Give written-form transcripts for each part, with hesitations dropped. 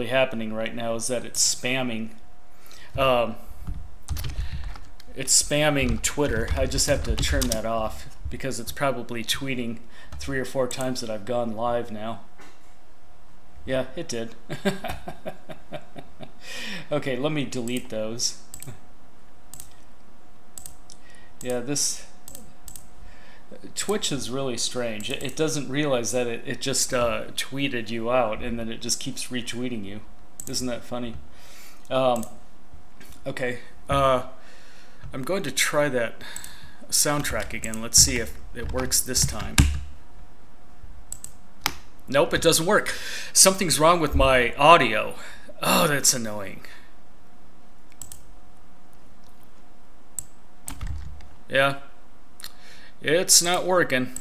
happening right now is that it's spamming. It's spamming Twitter. I just have to turn that off because it's probably tweeting 3 or 4 times that I've gone live now. Yeah, it did. Okay, let me delete those. Yeah, this Twitch is really strange. It doesn't realize that it just tweeted you out, and then it just keeps retweeting you. Isn't that funny? Okay, I'm going to try that soundtrack again. Let's see if it works this time. Nope, it doesn't work. Something's wrong with my audio. Oh, that's annoying. Yeah, it's not working.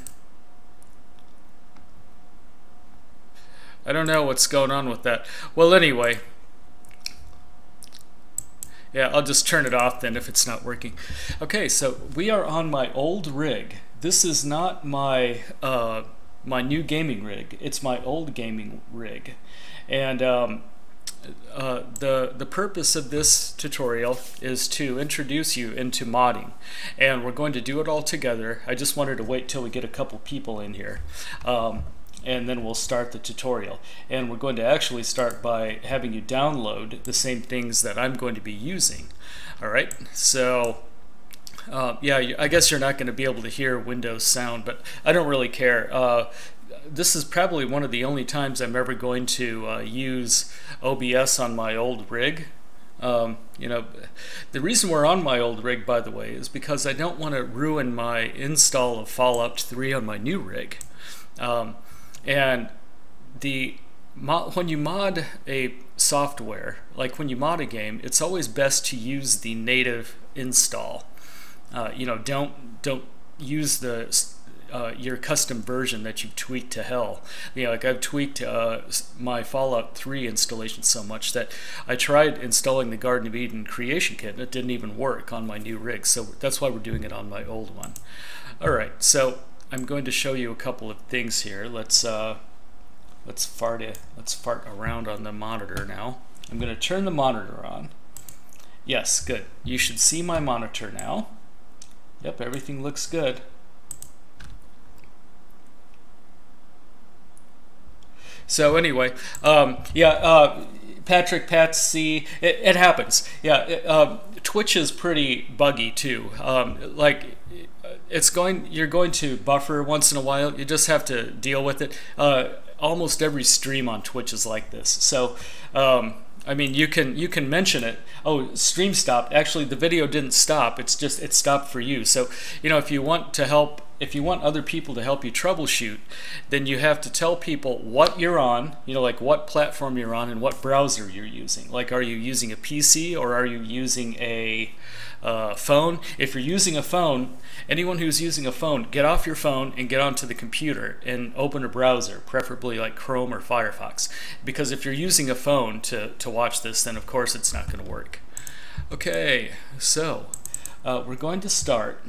I don't know what's going on with that. Well, anyway. Yeah, I'll just turn it off then if it's not working. Okay, so we are on my old rig. This is not my my new gaming rig. It's my old gaming rig. And the purpose of this tutorial is to introduce you into modding, and we're going to do it all together. I just wanted to wait till we get a couple people in here, and then we'll start the tutorial. And we're going to actually start by having you download the same things that I'm going to be using. All right, so yeah, I guess you're not going to be able to hear Windows sound, but I don't really care. This is probably one of the only times I'm ever going to use OBS on my old rig. You know, the reason we're on my old rig, by the way, is because I don't want to ruin my install of Fallout 3 on my new rig. And when you mod a software, like when you mod a game, it's always best to use the native install. You know, don't use the your custom version that you've tweaked to hell. You know, like I've tweaked my Fallout 3 installation so much that I tried installing the Garden of Eden creation kit and it didn't even work on my new rig. So that's why we're doing it on my old one. All right, so I'm going to show you a couple of things here. Let's fart around on the monitor now. I'm going to turn the monitor on. Yes, good. You should see my monitor now. Yep, everything looks good. So anyway, yeah, Patrick, Patsy, it happens. Yeah, Twitch is pretty buggy too. Like, you're going to buffer once in a while. You just have to deal with it. Almost every stream on Twitch is like this. So, I mean, you can mention it. Oh, stream stopped. Actually, the video didn't stop. It's just it stopped for you. So, you know, if you want to help, if you want other people to help you troubleshoot, then you have to tell people what you're on. You know, like what platform you're on and what browser you're using. Like, are you using a PC or are you using a phone? If you're using a phone, anyone who's using a phone, get off your phone and get onto the computer and open a browser, preferably like Chrome or Firefox. Because if you're using a phone to watch this, then of course it's not going to work. Okay, so we're going to start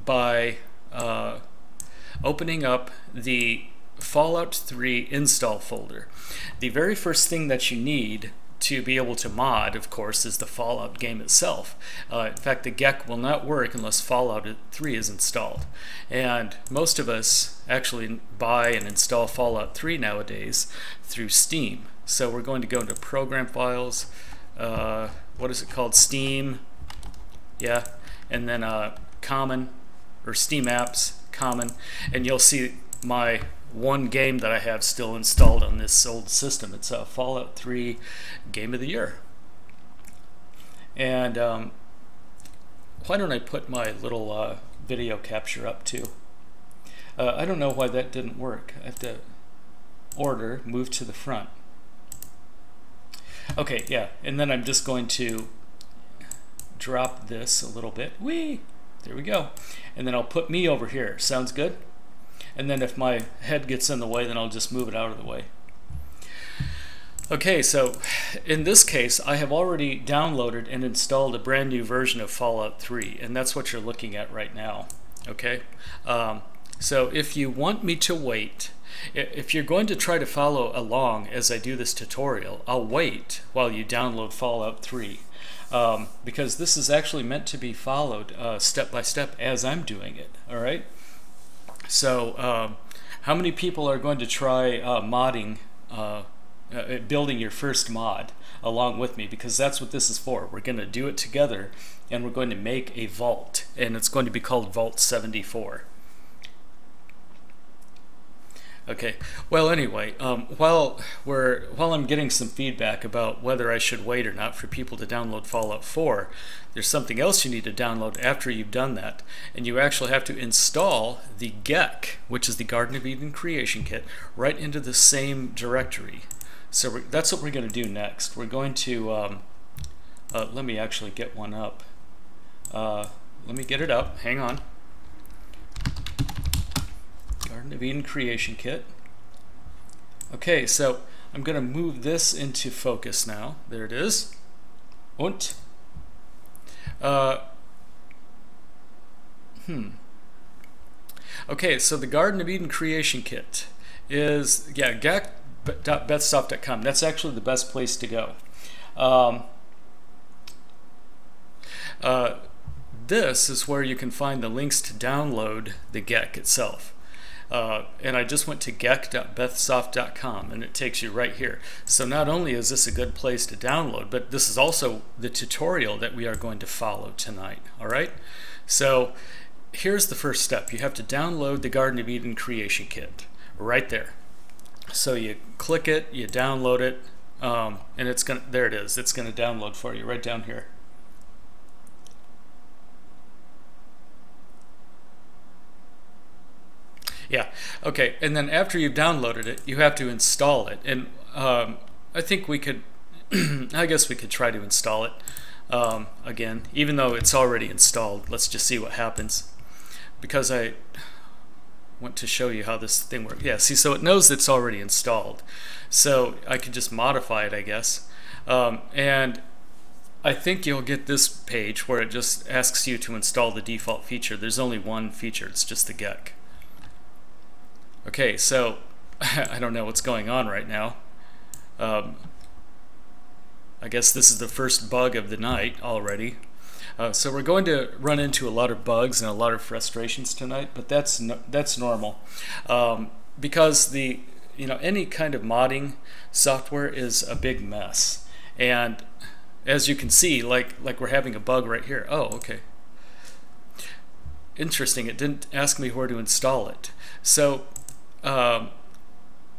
by opening up the Fallout 3 install folder. The very first thing that you need to be able to mod, of course, is the Fallout game itself. In fact, the GECK will not work unless Fallout 3 is installed. And most of us actually buy and install Fallout 3 nowadays through Steam. So we're going to go into Program Files, what is it called? Steam, yeah, and then Common, or Steam Apps, Common, and you'll see my one game that I have still installed on this old system. It's a Fallout 3 Game of the Year. And why don't I put my little video capture up too? I don't know why that didn't work. I have to order, move to the front. Okay, yeah, and then I'm just going to drop this a little bit. Whee! There we go. And then I'll put me over here. Sounds good? And then if my head gets in the way, then I'll just move it out of the way. Okay, so in this case, I have already downloaded and installed a brand new version of Fallout 3, and that's what you're looking at right now. Okay, so if you want me to wait if you're going to try to follow along as I do this tutorial, I'll wait while you download Fallout 3. Because this is actually meant to be followed step by step as I'm doing it. All right. So, how many people are going to try modding, building your first mod along with me? Because that's what this is for. We're going to do it together, and we're going to make a vault, and it's going to be called Vault 74. Okay. Well, anyway, while I'm getting some feedback about whether I should wait or not for people to download Fallout 4, there's something else you need to download after you've done that, and you actually have to install the GECK, which is the Garden of Eden Creation Kit, right into the same directory. So that's what we're going to do next. We're going to let me actually get one up. Let me get it up. Hang on. Garden of Eden Creation Kit. Okay, so I'm going to move this into focus now. There it is. Und. Okay, so the Garden of Eden Creation Kit is, yeah, GECK.bethsoft.com. That's actually the best place to go. This is where you can find the links to download the GECK itself. And I just went to GECK.bethsoft.com, and it takes you right here. So not only is this a good place to download, but this is also the tutorial that we are going to follow tonight. All right? So here's the first step. You have to download the Garden of Eden Creation Kit right there. So you click it, you download it, and it's gonna, there it is. It's going to download for you right down here. Yeah, okay, and then after you've downloaded it, you have to install it. And I think we could, I guess we could try to install it again, even though it's already installed. Let's just see what happens. Because I want to show you how this thing works. Yeah, see, so it knows it's already installed. So I could just modify it, I guess. And I think you'll get this page where it just asks you to install the default feature. There's only one feature, it's just the GECK. Okay, so I don't know what's going on right now. I guess this is the first bug of the night already. So we're going to run into a lot of bugs and a lot of frustrations tonight, but that's normal, because any kind of modding software is a big mess. And as you can see, like we're having a bug right here. Oh, okay. Interesting. It didn't ask me where to install it. So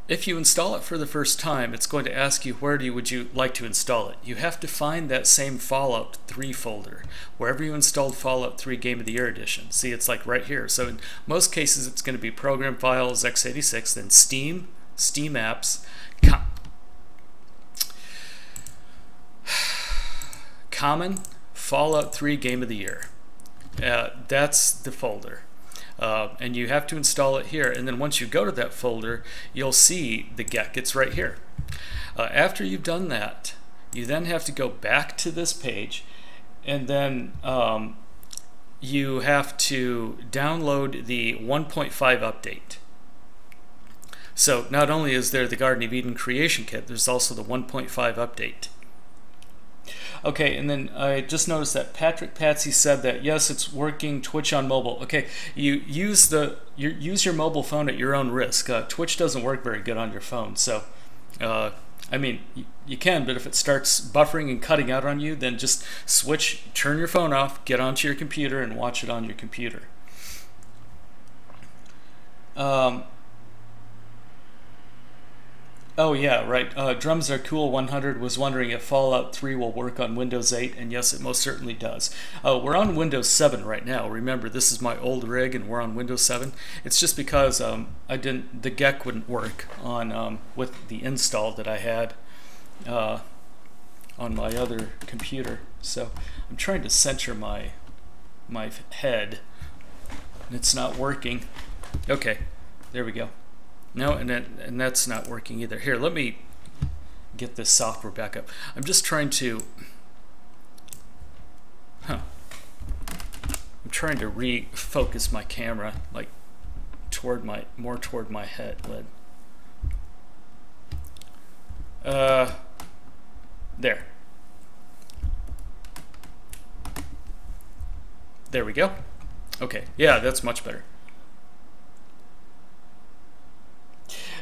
if you install it for the first time, it's going to ask you would you like to install it. You have to find that same Fallout 3 folder wherever you installed Fallout 3 Game of the Year Edition. See, it's like right here. So in most cases, it's going to be Program Files, x86, then Steam, Steam Apps, Common, Fallout 3 Game of the Year. That's the folder. And you have to install it here, and then once you go to that folder, you'll see the GECK. It's right here. After you've done that, you then have to go back to this page, and then you have to download the 1.5 update. So not only is there the Garden of Eden Creation Kit, there's also the 1.5 update. Okay, and then I just noticed that Patrick Patsy said that yes, it's working Twitch on mobile. Okay, you use your mobile phone at your own risk. Twitch doesn't work very good on your phone, so I mean you can, but if it starts buffering and cutting out on you, then just turn your phone off, get onto your computer, and watch it on your computer. Oh yeah, right. Drums Are Cool 100 was wondering if Fallout 3 will work on Windows 8, and yes, it most certainly does. We're on Windows 7 right now. Remember, this is my old rig, and we're on Windows 7. It's just because the GECK wouldn't work on with the install that I had on my other computer. So I'm trying to center my head, and it's not working. Okay, there we go. No, and that's not working either. Here, let me get this software back up. I'm just trying to, I'm trying to refocus my camera like more toward my head. There. There we go. Okay, yeah, that's much better.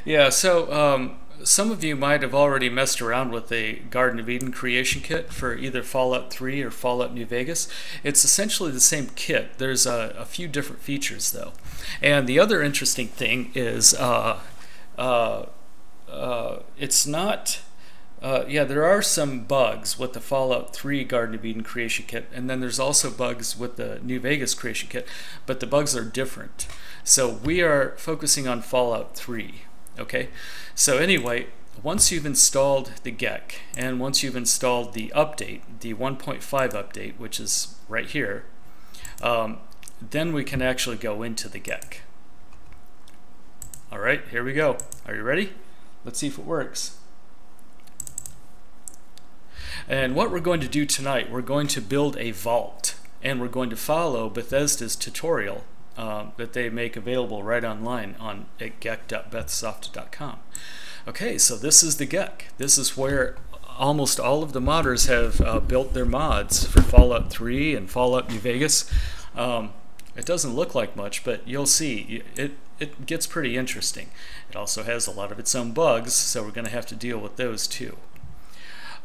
Yeah, so some of you might have already messed around with the Garden of Eden creation kit for either Fallout 3 or Fallout New Vegas. It's essentially the same kit. There's a few different features though. And the other interesting thing is it's not... yeah, there are some bugs with the Fallout 3 Garden of Eden creation kit, and then there's also bugs with the New Vegas creation kit, but the bugs are different. So we are focusing on Fallout 3. Okay, so anyway, once you've installed the GECK and once you've installed the update, the 1.5 update, which is right here, then we can actually go into the GECK. All right, here we go. Are you ready? Let's see if it works. And what we're going to do tonight, we're going to build a vault, and we're going to follow Bethesda's tutorial that they make available right online at GECK.bethsoft.com. Okay, so this is the GECK. This is where almost all of the modders have built their mods for Fallout 3 and Fallout New Vegas. It doesn't look like much, but you'll see it gets pretty interesting. It also has a lot of its own bugs, so we're going to have to deal with those too.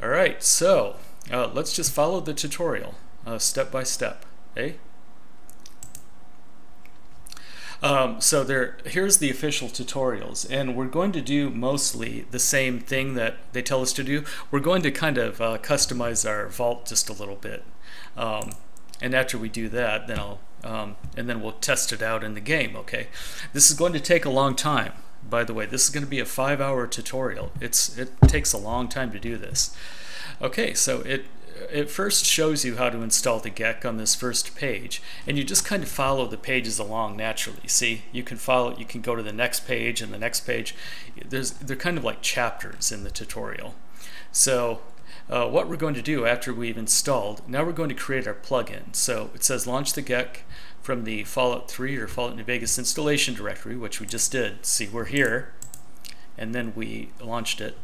All right, so let's just follow the tutorial step by step. Okay? So here's the official tutorials, and we're going to do mostly the same thing that they tell us to do. We're going to kind of customize our vault just a little bit, and after we do that, then and then we'll test it out in the game. Okay, this is going to take a long time. By the way, this is going to be a 5-hour tutorial. It takes a long time to do this. Okay, so it first shows you how to install the GECK on this first page, and you just kind of follow the pages along naturally. See, you can go to the next page and the next page. They're kind of like chapters in the tutorial. So what we're going to do after we've installed, now we're going to create our plugin. So it says launch the GECK from the Fallout 3 or Fallout New Vegas installation directory, which we just did. See, we're here, and then we launched it.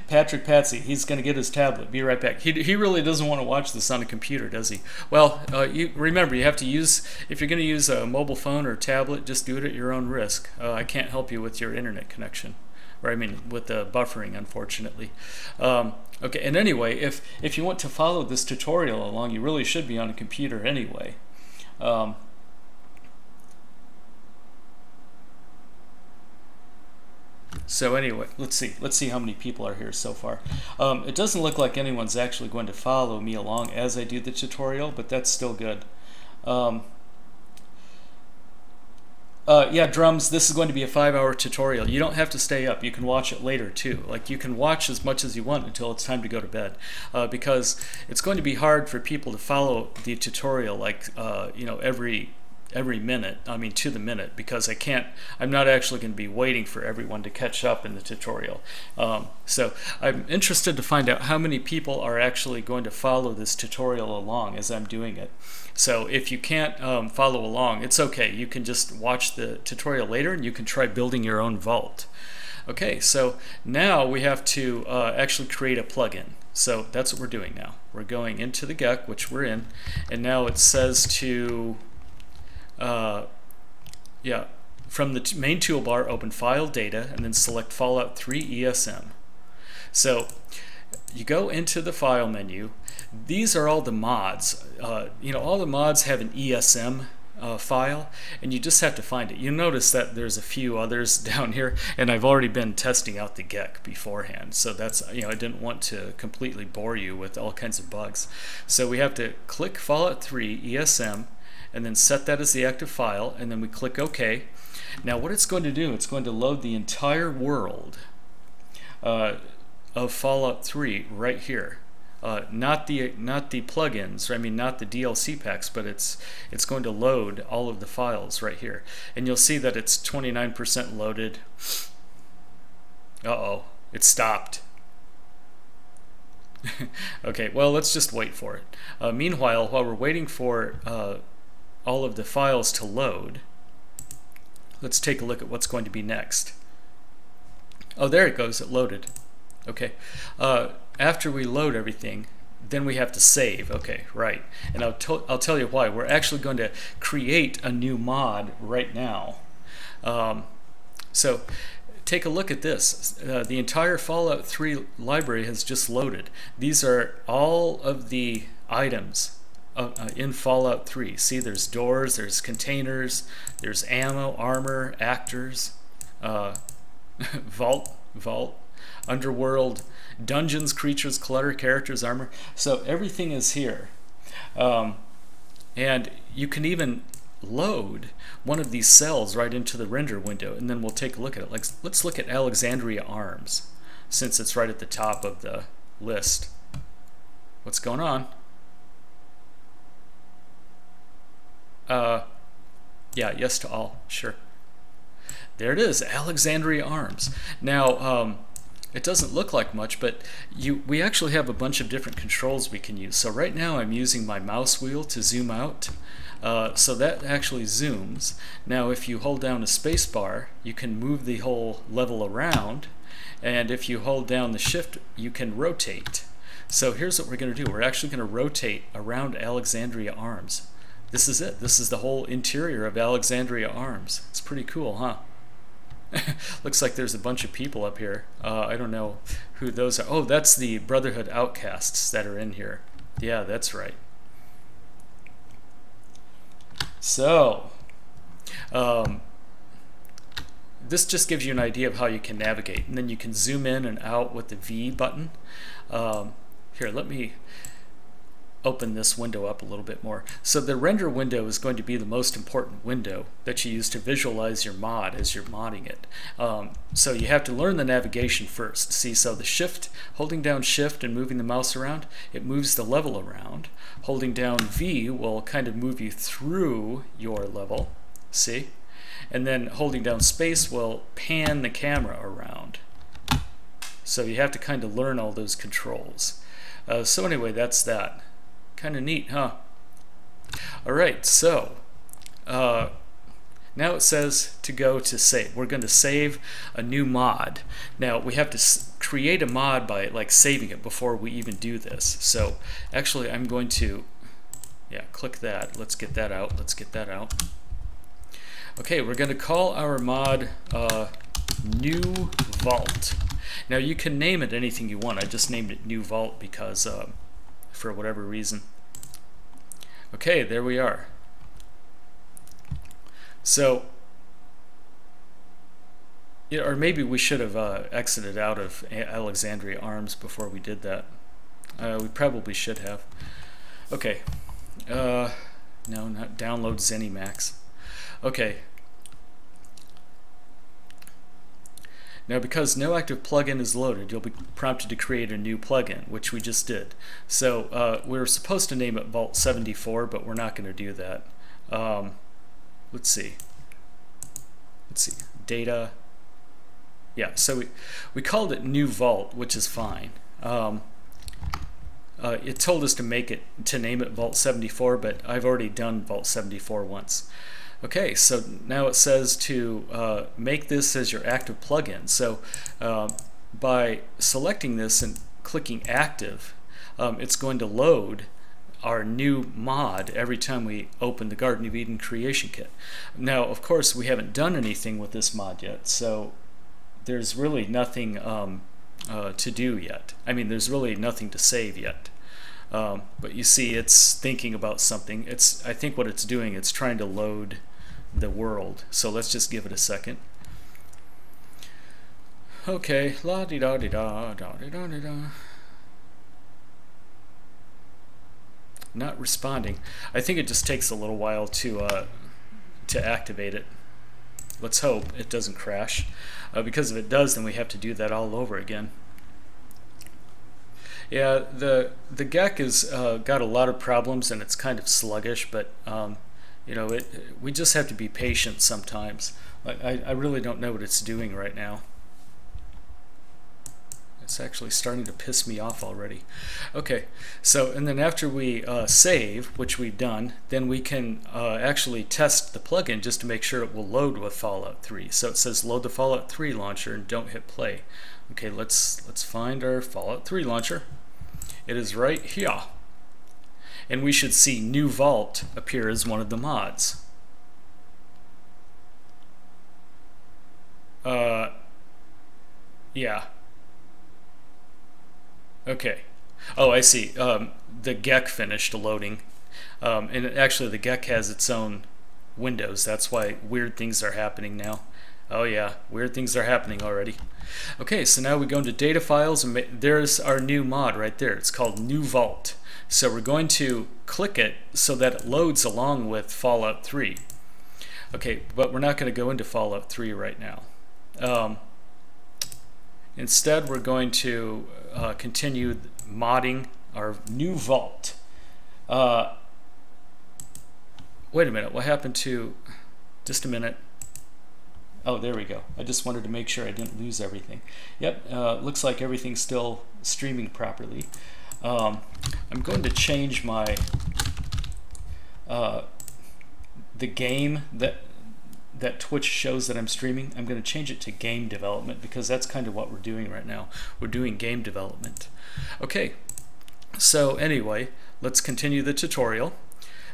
Patrick Patsy, he's going to get his tablet. Be right back. He really doesn't want to watch this on a computer, does he? Well, you remember, you have to use, if you're going to use a mobile phone or tablet, just do it at your own risk. I can't help you with your internet connection, or I mean with the buffering, unfortunately. Okay, and anyway, if you want to follow this tutorial along, you really should be on a computer anyway. So anyway, let's see how many people are here so far. It doesn't look like anyone's actually going to follow me along as I do the tutorial, but that's still good. Yeah, Drums, this is going to be a 5-hour tutorial. You don't have to stay up. You can watch it later too. Like, you can watch as much as you want until it's time to go to bed, because it's going to be hard for people to follow the tutorial like you know, every minute, I mean to the minute, because I'm not actually going to be waiting for everyone to catch up in the tutorial. So I'm interested to find out how many people are actually going to follow this tutorial along as I'm doing it. So if you can't follow along, it's okay. You can just watch the tutorial later and you can try building your own vault. Okay, so now we have to actually create a plugin. So that's what we're doing now. We're going into the GECK, which we're in, and now it says to yeah, from the main toolbar, open File, Data, and then select Fallout 3 ESM. So you go into the File menu. These are all the mods. You know, all the mods have an ESM file, and you just have to find it. You notice that there's a few others down here, and I've already been testing out the GECK beforehand, so that's, you know, I didn't want to completely bore you with all kinds of bugs. So we have to click Fallout 3 ESM, and then set that as the active file, and then we click OK. Now what it's going to do, it's going to load the entire world of Fallout 3 right here. Not the plugins, I mean not the DLC packs, but it's going to load all of the files right here. And you'll see that it's 29% loaded. Uh-oh, it stopped. Okay, well, let's just wait for it. Meanwhile, while we're waiting for all of the files to load, let's take a look at what's going to be next. Oh, there it goes. It loaded. Okay. After we load everything, then we have to save. Okay, right. And I'll tell you why. We're actually going to create a new mod right now. So take a look at this. The entire Fallout 3 library has just loaded. These are all of the items in Fallout 3. See, there's doors, there's containers, there's ammo, armor, actors, vault, underworld, dungeons, creatures, clutter, characters, armor. So everything is here. And you can even load one of these cells right into the render window, and then we'll take a look at it. Like, let's look at Alexandria Arms, since it's right at the top of the list. What's going on? Yeah, yes to all, sure. There it is, Alexandria Arms. Now, it doesn't look like much, but we actually have a bunch of different controls we can use. So right now I'm using my mouse wheel to zoom out. So that actually zooms. Now if you hold down a space bar, you can move the whole level around. And if you hold down the shift, you can rotate. So here's what we're going to do. We're actually going to rotate around Alexandria Arms. This is it. This is the whole interior of Alexandria Arms. It's pretty cool, huh? Looks like there's a bunch of people up here. I don't know who those are. Oh, that's the Brotherhood Outcasts that are in here. Yeah, that's right. So, this just gives you an idea of how you can navigate. And then you can zoom in and out with the V button. Here, let me open this window up a little bit more. So the render window is going to be the most important window that you use to visualize your mod as you're modding it. So you have to learn the navigation first. See, so the shift, holding down shift and moving the mouse around, it moves the level around. Holding down V will kind of move you through your level, see? And then holding down space will pan the camera around. So you have to kind of learn all those controls. So anyway, that's that. Kind of neat, huh? Alright, so now it says to go to save. We're going to save a new mod. Now we have to create a mod by like saving it before we even do this. So actually I'm going to, yeah, click that. Let's get that out. Let's get that out. Okay, we're going to call our mod New Vault. Now you can name it anything you want. I just named it New Vault because for whatever reason. Okay, there we are. So, yeah, or maybe we should have exited out of Alexandria Arms before we did that. We probably should have. Okay. No, not download ZeniMax. Okay. Now, because no active plugin is loaded, you'll be prompted to create a new plugin, which we just did. So we're supposed to name it Vault 74, but we're not going to do that. Let's see. Let's see. Data. Yeah, so we called it New Vault, which is fine. It told us to name it Vault 74, but I've already done Vault 74 once. Okay, so now it says to make this as your active plugin. So by selecting this and clicking active, it's going to load our new mod every time we open the Garden of Eden Creation Kit. Now, of course, we haven't done anything with this mod yet, so there's really nothing to do yet. I mean, there's really nothing to save yet. But you see, it's thinking about something. I think what it's doing, it's trying to load the world. So let's just give it a second. Okay, la di da di da da di da di da. Not responding. I think it just takes a little while to activate it. Let's hope it doesn't crash. Because if it does, then we have to do that all over again. Yeah, the GECK has got a lot of problems and it's kind of sluggish, but you know, we just have to be patient sometimes. I really don't know what it's doing right now. It's actually starting to piss me off already. Okay, so and then after we save, which we've done, then we can actually test the plugin just to make sure it will load with Fallout 3. So it says load the Fallout 3 launcher and don't hit play. Okay, let's find our Fallout 3 launcher. It is right here. And we should see New Vault appear as one of the mods. Yeah. Okay. Oh, I see. The GECK finished loading. And actually the GECK has its own windows. That's why weird things are happening now. Oh yeah, weird things are happening already. Okay, so now we go into data files, and there's our new mod right there. It's called New Vault. So we're going to click it so that it loads along with Fallout 3. Okay, but we're not going to go into Fallout 3 right now. Instead, we're going to continue modding our new vault. Wait a minute, what happened to... Just a minute. Oh, there we go. I just wanted to make sure I didn't lose everything. Yep, looks like everything's still streaming properly. I'm going to change my the game that Twitch shows that I'm streaming. I'm going to change it to game development because that's kind of what we're doing right now. We're doing game development. Okay, so anyway, let's continue the tutorial.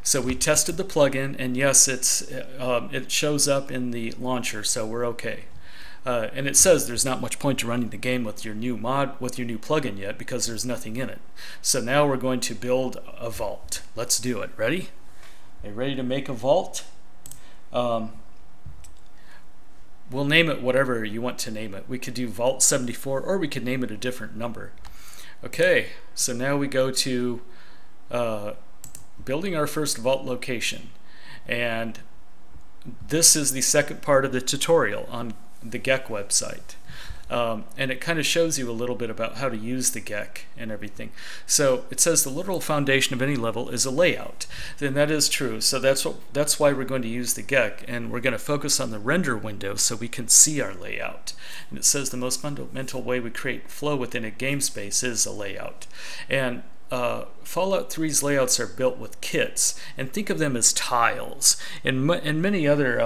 So we tested the plugin, and yes, it shows up in the launcher, so we're okay. And it says there's not much point to running the game with your new plugin yet because there's nothing in it. So now we're going to build a vault. Let's do it. Ready? Are you ready to make a vault? We'll name it whatever you want to name it. We could do Vault 74, or we could name it a different number. Okay, so now we go to building our first vault location, and this is the second part of the tutorial on the GECK website, and it kind of shows you a little bit about how to use the GECK and everything. So it says the literal foundation of any level is a layout. Then that is true. So that's why we're going to use the GECK, and we're going to focus on the render window so we can see our layout. And it says the most fundamental way we create flow within a game space is a layout. And Fallout 3's layouts are built with kits, and think of them as tiles. And many other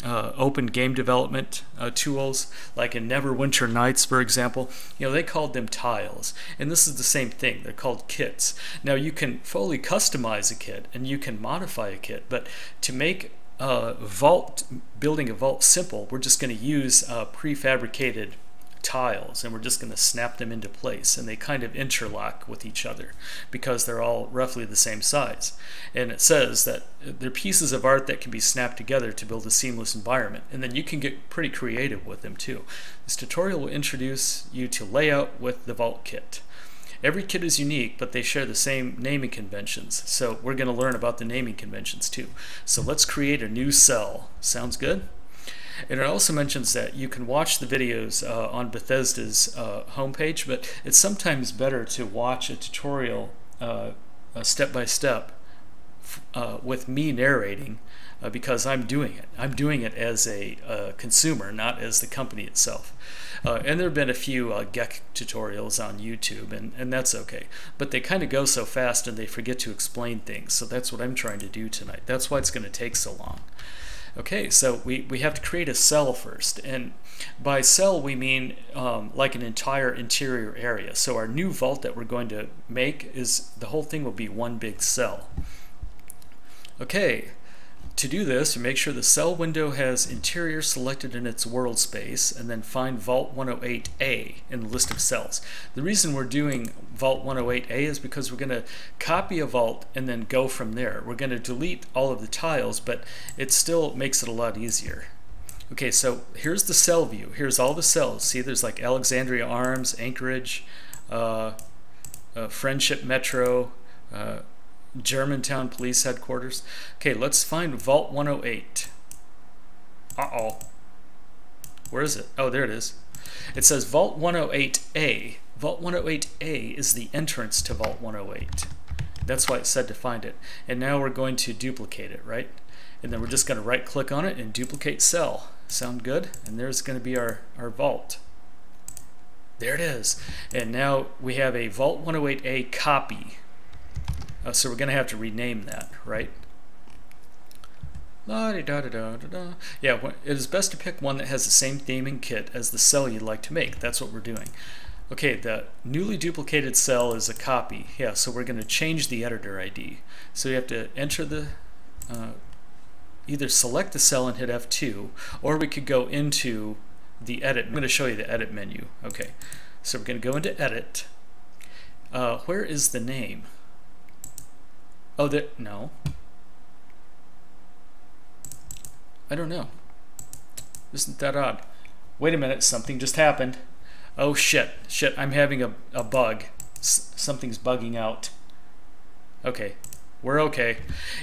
open game development tools, like in Neverwinter Nights, for example, they called them tiles. And this is the same thing. They're called kits. Now you can fully customize a kit and you can modify a kit, but to make building a vault simple, we're just going to use prefabricated tiles, and we're just going to snap them into place, and they kind of interlock with each other because they're all roughly the same size. And it says that they're pieces of art that can be snapped together to build a seamless environment, and then you can get pretty creative with them too. This tutorial will introduce you to layout with the Vault kit. Every kit is unique, but they share the same naming conventions, so we're going to learn about the naming conventions too. So let's create a new cell. Sounds good? And it also mentions that you can watch the videos on Bethesda's homepage, but it's sometimes better to watch a tutorial step by step with me narrating because I'm doing it. I'm doing it as a consumer, not as the company itself. And there have been a few GECK tutorials on YouTube, and that's okay. But they kind of go so fast and they forget to explain things, so that's what I'm trying to do tonight. That's why it's going to take so long. Okay, so we have to create a cell first, and by cell we mean like an entire interior area. So our new vault that we're going to make is, the whole thing will be one big cell. Okay, to do this, you make sure the cell window has interior selected in its world space, and then find Vault 108A in the list of cells. The reason we're doing Vault 108A is because we're going to copy a vault and then go from there. We're going to delete all of the tiles, but it still makes it a lot easier. Okay, so here's the cell view. Here's all the cells. See, there's like Alexandria Arms, Anchorage, Friendship Metro, Germantown Police Headquarters. Okay, let's find Vault 108. Uh-oh. Where is it? Oh, there it is. It says Vault 108A. Vault 108A is the entrance to Vault 108. That's why it said to find it. And now we're going to duplicate it, right? And then we're just going to right-click on it and duplicate cell. Sound good? And there's going to be our vault. There it is. And now we have a Vault 108A copy. So we're going to have to rename that, right? La-di-da-da-da-da-da. Yeah, it is best to pick one that has the same theme and kit as the cell you'd like to make. That's what we're doing. Okay, the newly duplicated cell is a copy. Yeah, so we're going to change the editor ID. So you have to enter the, either select the cell and hit F2, or we could go into the edit. I'm going to show you the edit menu. Okay, so we're going to go into edit. Where is the name? Oh, no. I don't know. Isn't that odd? Wait a minute, something just happened. Oh shit, I'm having a bug. Something's bugging out. Okay, we're okay.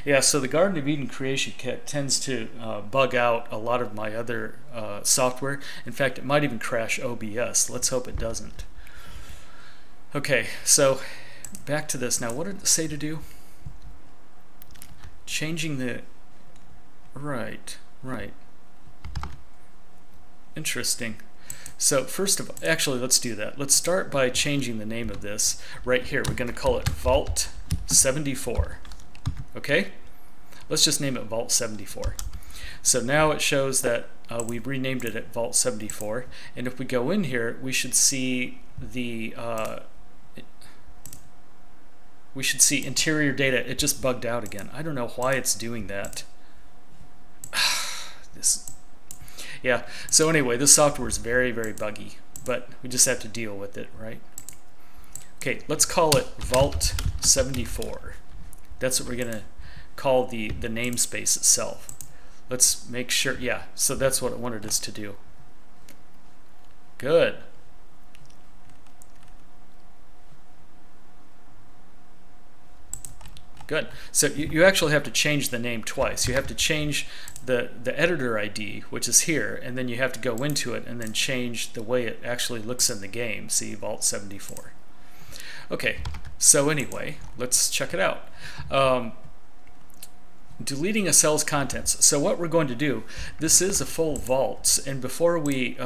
Yeah, so the Garden of Eden Creation Kit tends to bug out a lot of my other software. In fact, it might even crash OBS. Let's hope it doesn't. Okay, so back to this. Now, what did it say to do? Changing the... Right. Interesting. So first of all, actually, let's do that. Let's start by changing the name of this right here. We're going to call it Vault 74. Okay? Let's just name it Vault 74. So now it shows that we've renamed it at Vault 74. And if we go in here, we should see the interior data. It just bugged out again. I don't know why it's doing that. Yeah, so anyway, this software is very, very buggy, but we just have to deal with it, right? Okay, let's call it Vault 74. That's what we're going to call the namespace itself. Let's make sure, yeah, so that's what it wanted us to do. Good. Good. So you actually have to change the name twice. You have to change the editor ID, which is here, and then you have to go into it and then change the way it actually looks in the game. See, Vault 74. Okay, so anyway, let's check it out. Deleting a cell's contents. So what we're going to do, this is a full vault, and before we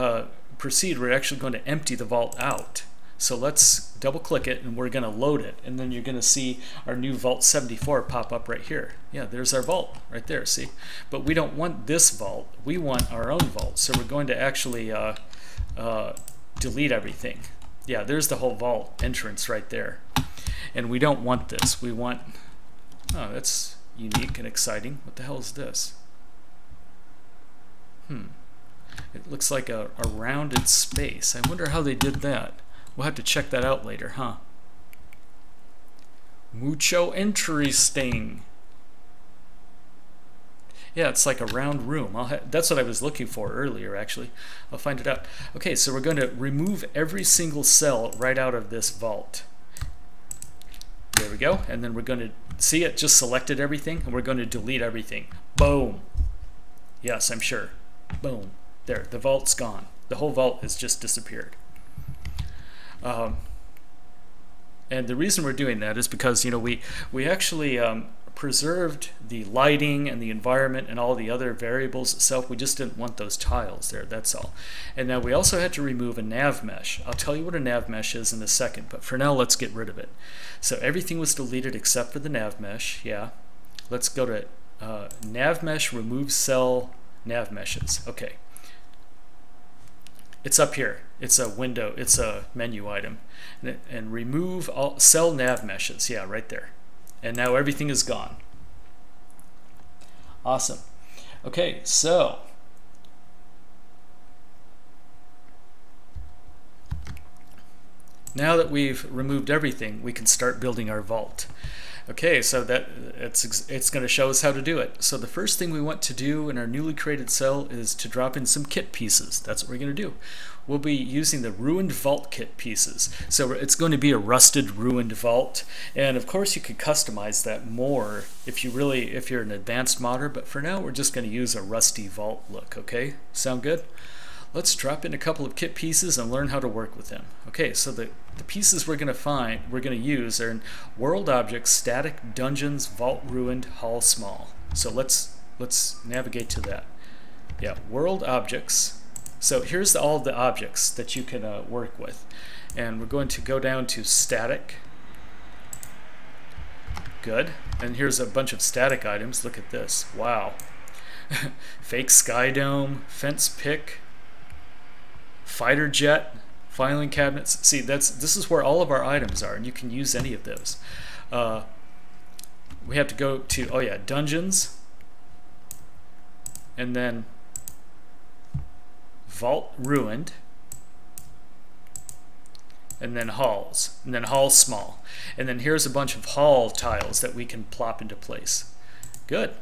proceed, we're actually going to empty the vault out. So let's double click it and we're going to load it, and then you're going to see our new Vault 74 pop up right here. Yeah, there's our vault right there, see? But we don't want this vault, we want our own vault. So we're going to actually delete everything. Yeah, there's the whole vault entrance right there. And we don't want this, we want, oh, that's unique and exciting. What the hell is this? It looks like a rounded space. I wonder how they did that. We'll have to check that out later, huh? Mucho interesting. Yeah, it's like a round room. That's what I was looking for earlier, actually. I'll find it out. Okay, so we're going to remove every single cell right out of this vault. There we go. And then we're going to see it just selected everything, and we're going to delete everything. Boom. Yes, I'm sure. Boom. There, the vault's gone. The whole vault has just disappeared. And the reason we're doing that is because, you know, we actually preserved the lighting and the environment and all the other variables itself. We just didn't want those tiles there, that's all. And now we also had to remove a nav mesh. I'll tell you what a nav mesh is in a second, but for now let's get rid of it. So everything was deleted except for the nav mesh, yeah. Let's go to nav mesh, remove cell nav meshes. Okay. It's up here. It's a window. It's a menu item. And remove all cell nav meshes. Yeah, right there. And now everything is gone. Awesome. Okay, so now that we've removed everything, we can start building our vault. Okay, so it's going to show us how to do it. So the first thing we want to do in our newly created cell is to drop in some kit pieces. That's what we're going to do. We'll be using the ruined vault kit pieces. So it's going to be a rusted ruined vault, and of course you could customize that more if you're an advanced modder, but for now we're just going to use a rusty vault look. Okay, sound good? Let's drop in a couple of kit pieces and learn how to work with them. Okay, so the pieces we're going to use are in world objects, static, dungeons, vault ruined, hall small. So let's navigate to that. Yeah, world objects, So here's all the objects that you can work with. And we're going to go down to static. Good. And here's a bunch of static items. Look at this. Wow. Fake sky dome, fence pick, fighter jet, filing cabinets. See, this is where all of our items are, and you can use any of those. We have to go to, oh yeah, dungeons, and then vault ruined, and then halls, and then hall small. And then here's a bunch of hall tiles that we can plop into place. Good.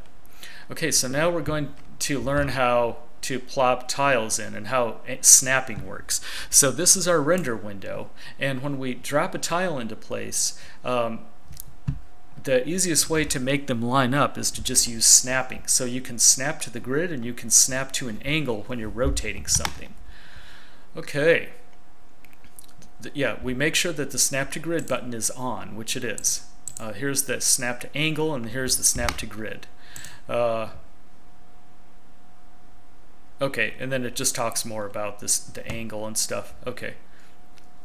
Okay, so now we're going to learn how to plop tiles in and how snapping works. So this is our render window, and when we drop a tile into place, the easiest way to make them line up is to just use snapping. So you can snap to the grid and you can snap to an angle when you're rotating something. Okay. Yeah, we make sure that the snap to grid button is on, which it is. Here's the snap to angle, and here's the snap to grid. Okay, and then it just talks more about the angle and stuff. Okay.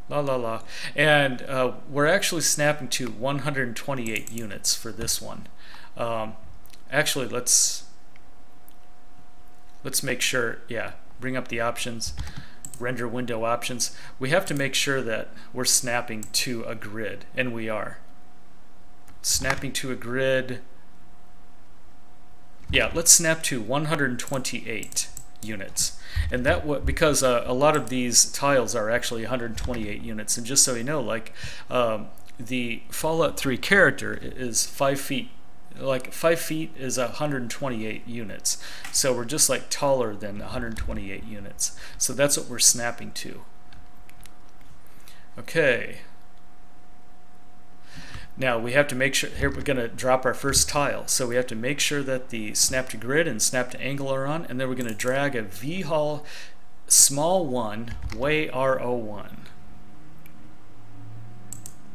La la la. And we're actually snapping to 128 units for this one. Actually, let's make sure, yeah, bring up the options, render window options. We have to make sure that we're snapping to a grid, and we are. Snapping to a grid. Yeah, let's snap to 128 units. And that because a lot of these tiles are actually 128 units. And just so you know, like the Fallout 3 character is 5 feet. Like 5 feet is 128 units. So we're just like taller than 128 units. So that's what we're snapping to. Okay. Now we have to make sure, here we're going to drop our first tile, so we have to make sure that the snap to grid and snap to angle are on, and then we're going to drag a V-hull small 1 way R01.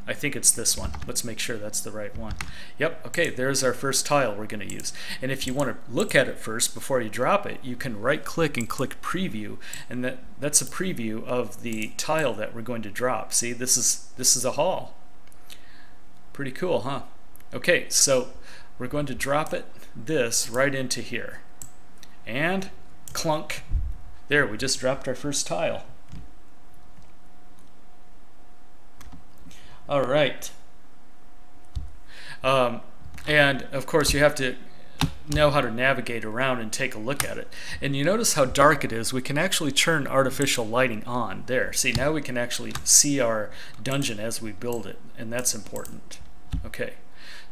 I think it's this one. Let's make sure that's the right one. Yep, okay, there's our first tile we're going to use. And if you want to look at it first before you drop it, you can right click and click preview, and that's a preview of the tile that we're going to drop. See, this is a hall. Pretty cool, huh? Okay, so we're going to drop this right into here. And clunk. There, we just dropped our first tile. All right. And of course you have to know how to navigate around and take a look at it. And you notice how dark it is. We can actually turn artificial lighting on. There, see, now we can actually see our dungeon as we build it, and that's important. Okay,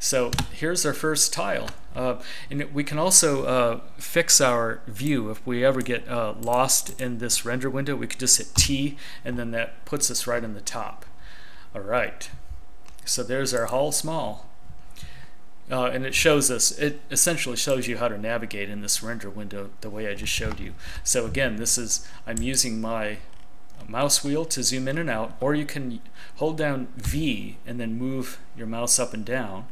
so here's our first tile. And we can also fix our view. If we ever get lost in this render window, we could just hit T, and then that puts us right on the top. All right, so there's our hall small. And it shows us, it essentially shows you how to navigate in this render window the way I just showed you. So again, I'm using my mouse wheel to zoom in and out, or you can hold down V and then move your mouse up and down.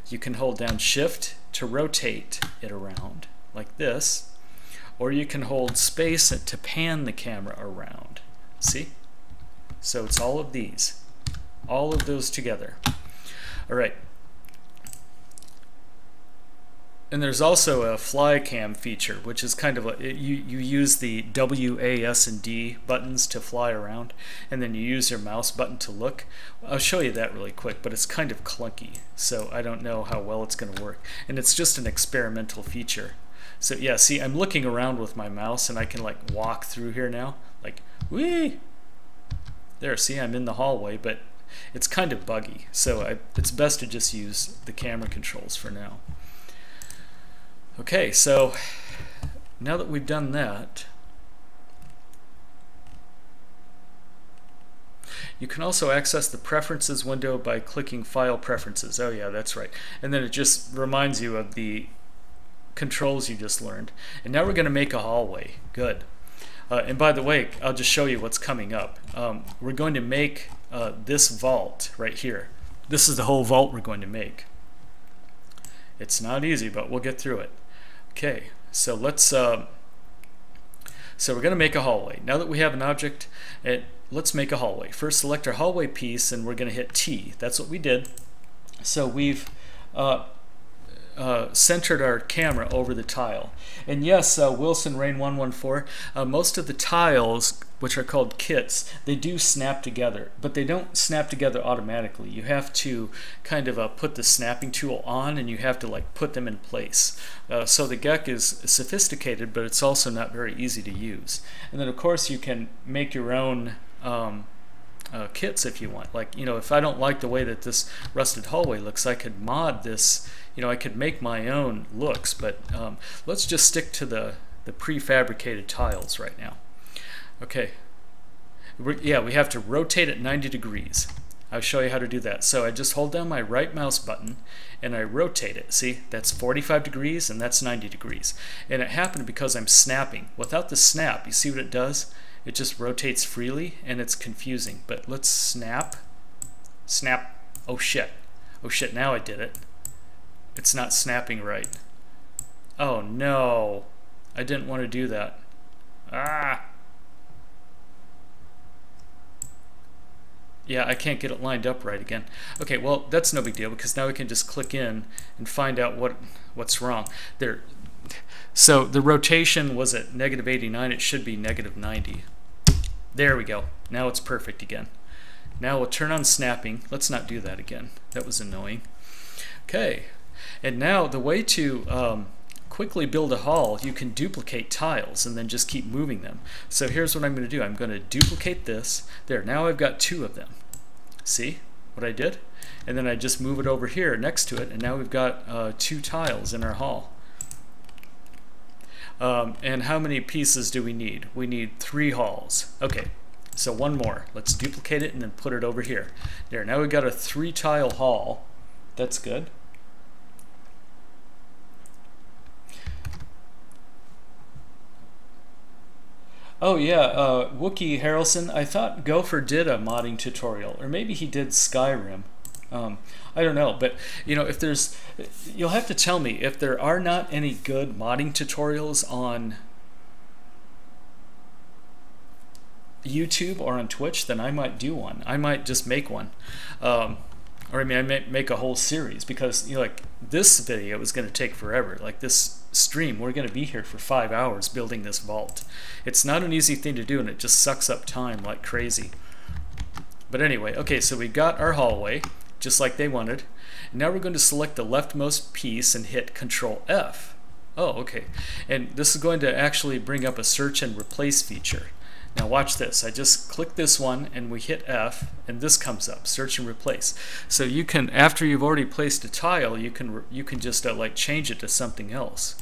You can hold down Shift to rotate it around like this, or you can hold space to pan the camera around. See? So it's all of these, all of those together. All right. And there's also a fly cam feature, which is kind of you use the W, A, S, and D buttons to fly around, and then you use your mouse button to look. I'll show you that really quick, but it's kind of clunky, so I don't know how well it's going to work. And it's just an experimental feature. So yeah, see, I'm looking around with my mouse, and I can like walk through here now, like, whee! There, see, I'm in the hallway, but it's kind of buggy, so it's best to just use the camera controls for now. Okay, so now that we've done that, you can also access the Preferences window by clicking File Preferences. Oh yeah, that's right. And then it just reminds you of the controls you just learned. And now we're going to make a hallway. Good. And by the way, I'll just show you what's coming up. We're going to make this vault right here. This is the whole vault we're going to make. It's not easy, but we'll get through it. Okay, so let's So we're going to make a hallway. Now that we have an object, let's make a hallway. First select our hallway piece and we're going to hit T. That's what we did. So we've centered our camera over the tile. And yes, Wilson Rain 114, most of the tiles, which are called kits, they do snap together, but they don't snap together automatically. You have to kind of put the snapping tool on, and you have to like put them in place. So the GECK is sophisticated, but it's also not very easy to use. And then of course you can make your own kits if you want. Like, you know, if I don't like the way that this rusted hallway looks, I could mod this. You know, I could make my own looks, but let's just stick to the prefabricated tiles right now. Okay. Yeah, we have to rotate it 90 degrees. I'll show you how to do that. So I just hold down my right mouse button and I rotate it. See, that's 45 degrees and that's 90 degrees. And it happened because I'm snapping. Without the snap, you see what it does? It just rotates freely and it's confusing. But let's snap. Snap. Oh shit. Oh shit, now I did it. It's not snapping right. Oh no. I didn't want to do that. Ah. Yeah, I can't get it lined up right again. Okay, well, that's no big deal because now we can just click in and find out what's wrong. So the rotation was at -89. It should be -90. There we go. Now it's perfect again. Now we'll turn on snapping. Let's not do that again. That was annoying. Okay, and now the way to quickly build a hall, you can duplicate tiles and then just keep moving them. So here's what I'm going to do. I'm going to duplicate this. There, now I've got 2 of them. See what I did? And then I just move it over here next to it, and now we've got 2 tiles in our hall. And how many pieces do we need? We need 3 halls. Okay, so one more. Let's duplicate it and then put it over here. There, now we've got a 3-tile hall. That's good. Oh yeah, Wookie Harrelson, I thought Gopher did a modding tutorial, or maybe he did Skyrim. I don't know, but you know, if there's, you'll have to tell me if there are not any good modding tutorials on YouTube or on Twitch, then I might do one. I might just make one. Or I mean, I might make a whole series, because you know, like this video is going to take forever. Like this stream, we're going to be here for 5 hours building this vault. It's not an easy thing to do, and it just sucks up time like crazy. But anyway, okay, so we got our hallway just like they wanted. Now we're going to select the leftmost piece and hit Control F. Oh, okay. And this is going to actually bring up a search and replace feature. Now watch this. I just click this one and we hit F and this comes up, search and replace. So you can, after you've already placed a tile, you can just like change it to something else.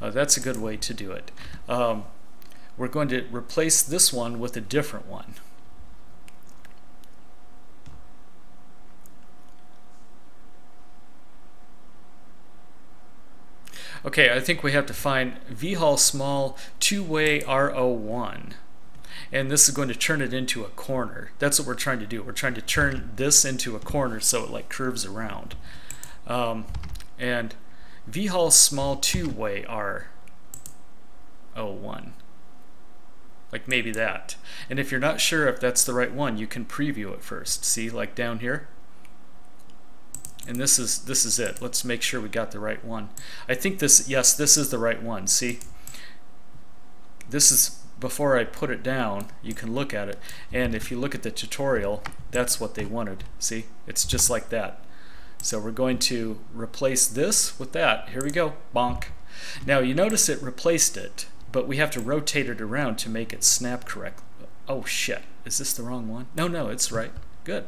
That's a good way to do it. We're going to replace this one with a different one. Okay, I think we have to find vHall small 2-way R01. And this is going to turn it into a corner. That's what we're trying to do. We're trying to turn this into a corner so it like curves around. And vHall small 2-way R01. Like maybe that. And if you're not sure if that's the right one, you can preview it first. See, like down here. And this is it. Let's make sure we got the right one. I think this, yes, this is the right one. See? This is, before I put it down, you can look at it. And if you look at the tutorial, that's what they wanted. See? It's just like that. So we're going to replace this with that. Here we go. Bonk. Now you notice it replaced it, but we have to rotate it around to make it snap correct. Oh shit. Is this the wrong one? No, no, it's right. Good.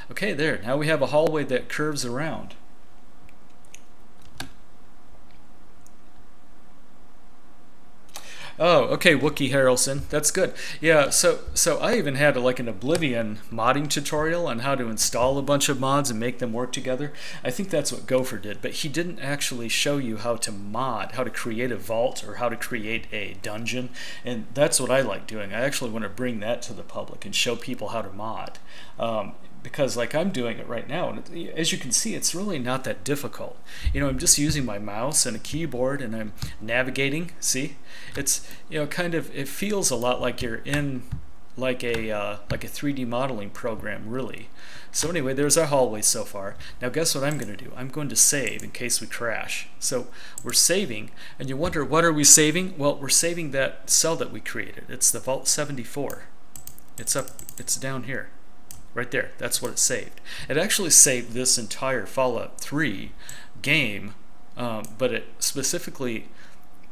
Okay, there. Now we have a hallway that curves around. Oh, okay, Wookie Harrelson. That's good. Yeah, so I even had like an Oblivion modding tutorial on how to install a bunch of mods and make them work together. I think that's what Gopher did, but he didn't actually show you how to mod, how to create a vault or how to create a dungeon, and that's what I like doing. I actually want to bring that to the public and show people how to mod. because like I'm doing it right now, and as you can see, it's really not that difficult. You know, I'm just using my mouse and a keyboard, and I'm navigating. See, it's, you know, kind of, it feels a lot like you're in like a 3D modeling program, really. So anyway, there's our hallway so far. Now guess what I'm going to do? I'm going to save in case we crash. So we're saving, and you wonder, what are we saving? Well, we're saving that cell that we created. It's the Vault 74. It's down here. Right there, that's what it saved. It actually saved this entire Fallout 3 game, but it specifically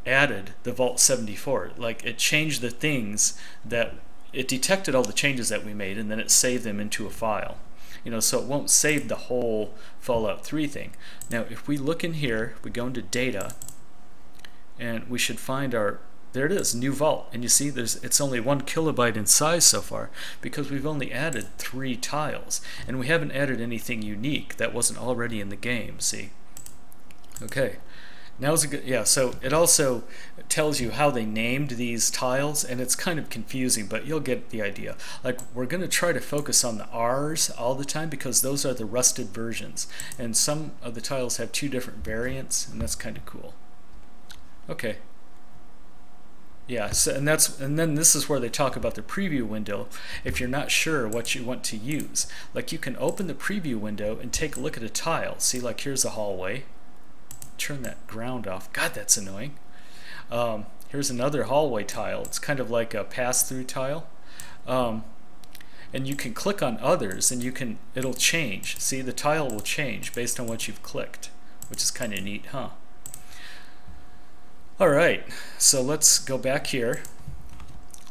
added the Vault 74. Like, it changed the things that, it detected all the changes that we made, and then it saved them into a file. You know, so it won't save the whole Fallout 3 thing. Now, if we look in here, we go into data, and we should find our, there it is, new vault. And you see it's only 1 kilobyte in size so far because we've only added 3 tiles. And we haven't added anything unique that wasn't already in the game, see? Okay. Now is a good, yeah, so it also tells you how they named these tiles, and it's kind of confusing, but you'll get the idea. Like, we're going to try to focus on the R's all the time because those are the rusted versions. And some of the tiles have 2 different variants, and that's kind of cool. Okay. Yeah, so, and then this is where they talk about the preview window if you're not sure what you want to use. Like, you can open the preview window and take a look at a tile. See, like, here's a hallway. Turn that ground off. God, that's annoying. Here's another hallway tile. It's kind of like a pass-through tile. And you can click on others, and it'll change. See, the tile will change based on what you've clicked, which is kind of neat, huh? Alright, so let's go back here.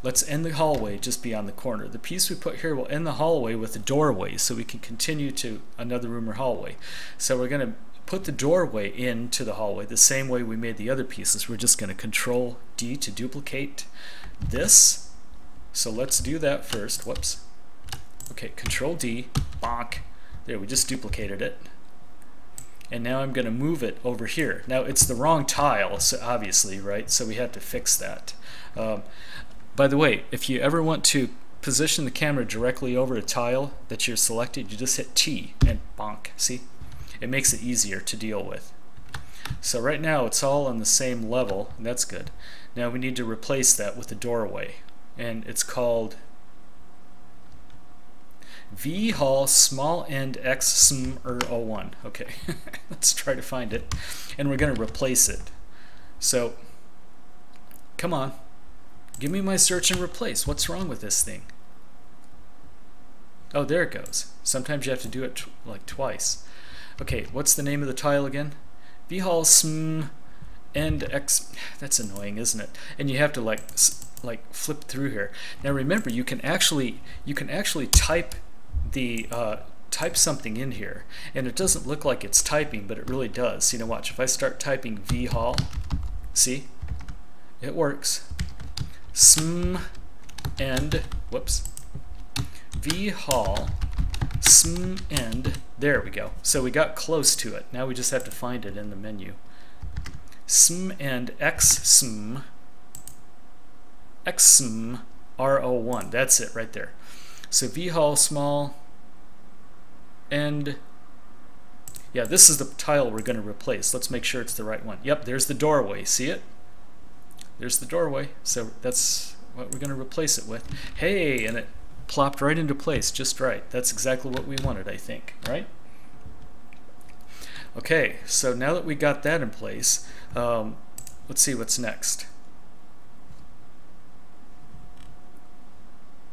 Let's end the hallway just beyond the corner. The piece we put here will end the hallway with a doorway, so we can continue to another room or hallway. So we're going to put the doorway into the hallway the same way we made the other pieces. We're just going to Control D to duplicate this. So let's do that first. Whoops. Okay, Control D, bonk. There, we just duplicated it. And now I'm going to move it over here. Now it's the wrong tile, so obviously, right? So we have to fix that. By the way, if you ever want to position the camera directly over a tile that you're selected, you just hit T and bonk. See? It makes it easier to deal with. So right now it's all on the same level, and that's good. Now we need to replace that with a doorway, and it's called V Hall small end X SMR01. Okay, let's try to find it, and we're going to replace it. So come on, give me my search and replace. What's wrong with this thing? Oh, there it goes. Sometimes you have to do it like twice. Okay, what's the name of the tile again? V Hall sm end X. That's annoying, isn't it? And you have to like flip through here. Now remember, you can actually type the type something in here, and it doesn't look like it's typing, but it really does. You know, watch. If I start typing V Hall, see, it works. Sm end. Whoops. V Hall sm end. There we go. So we got close to it. Now we just have to find it in the menu. Sm and X sm R01. That's it right there. So V Hall small end. Yeah, this is the tile we're going to replace. Let's make sure it's the right one. Yep, there's the doorway. See it? There's the doorway. So that's what we're going to replace it with. Hey, and it plopped right into place just right. That's exactly what we wanted, I think, right? Okay, so now that we got that in place, let's see what's next.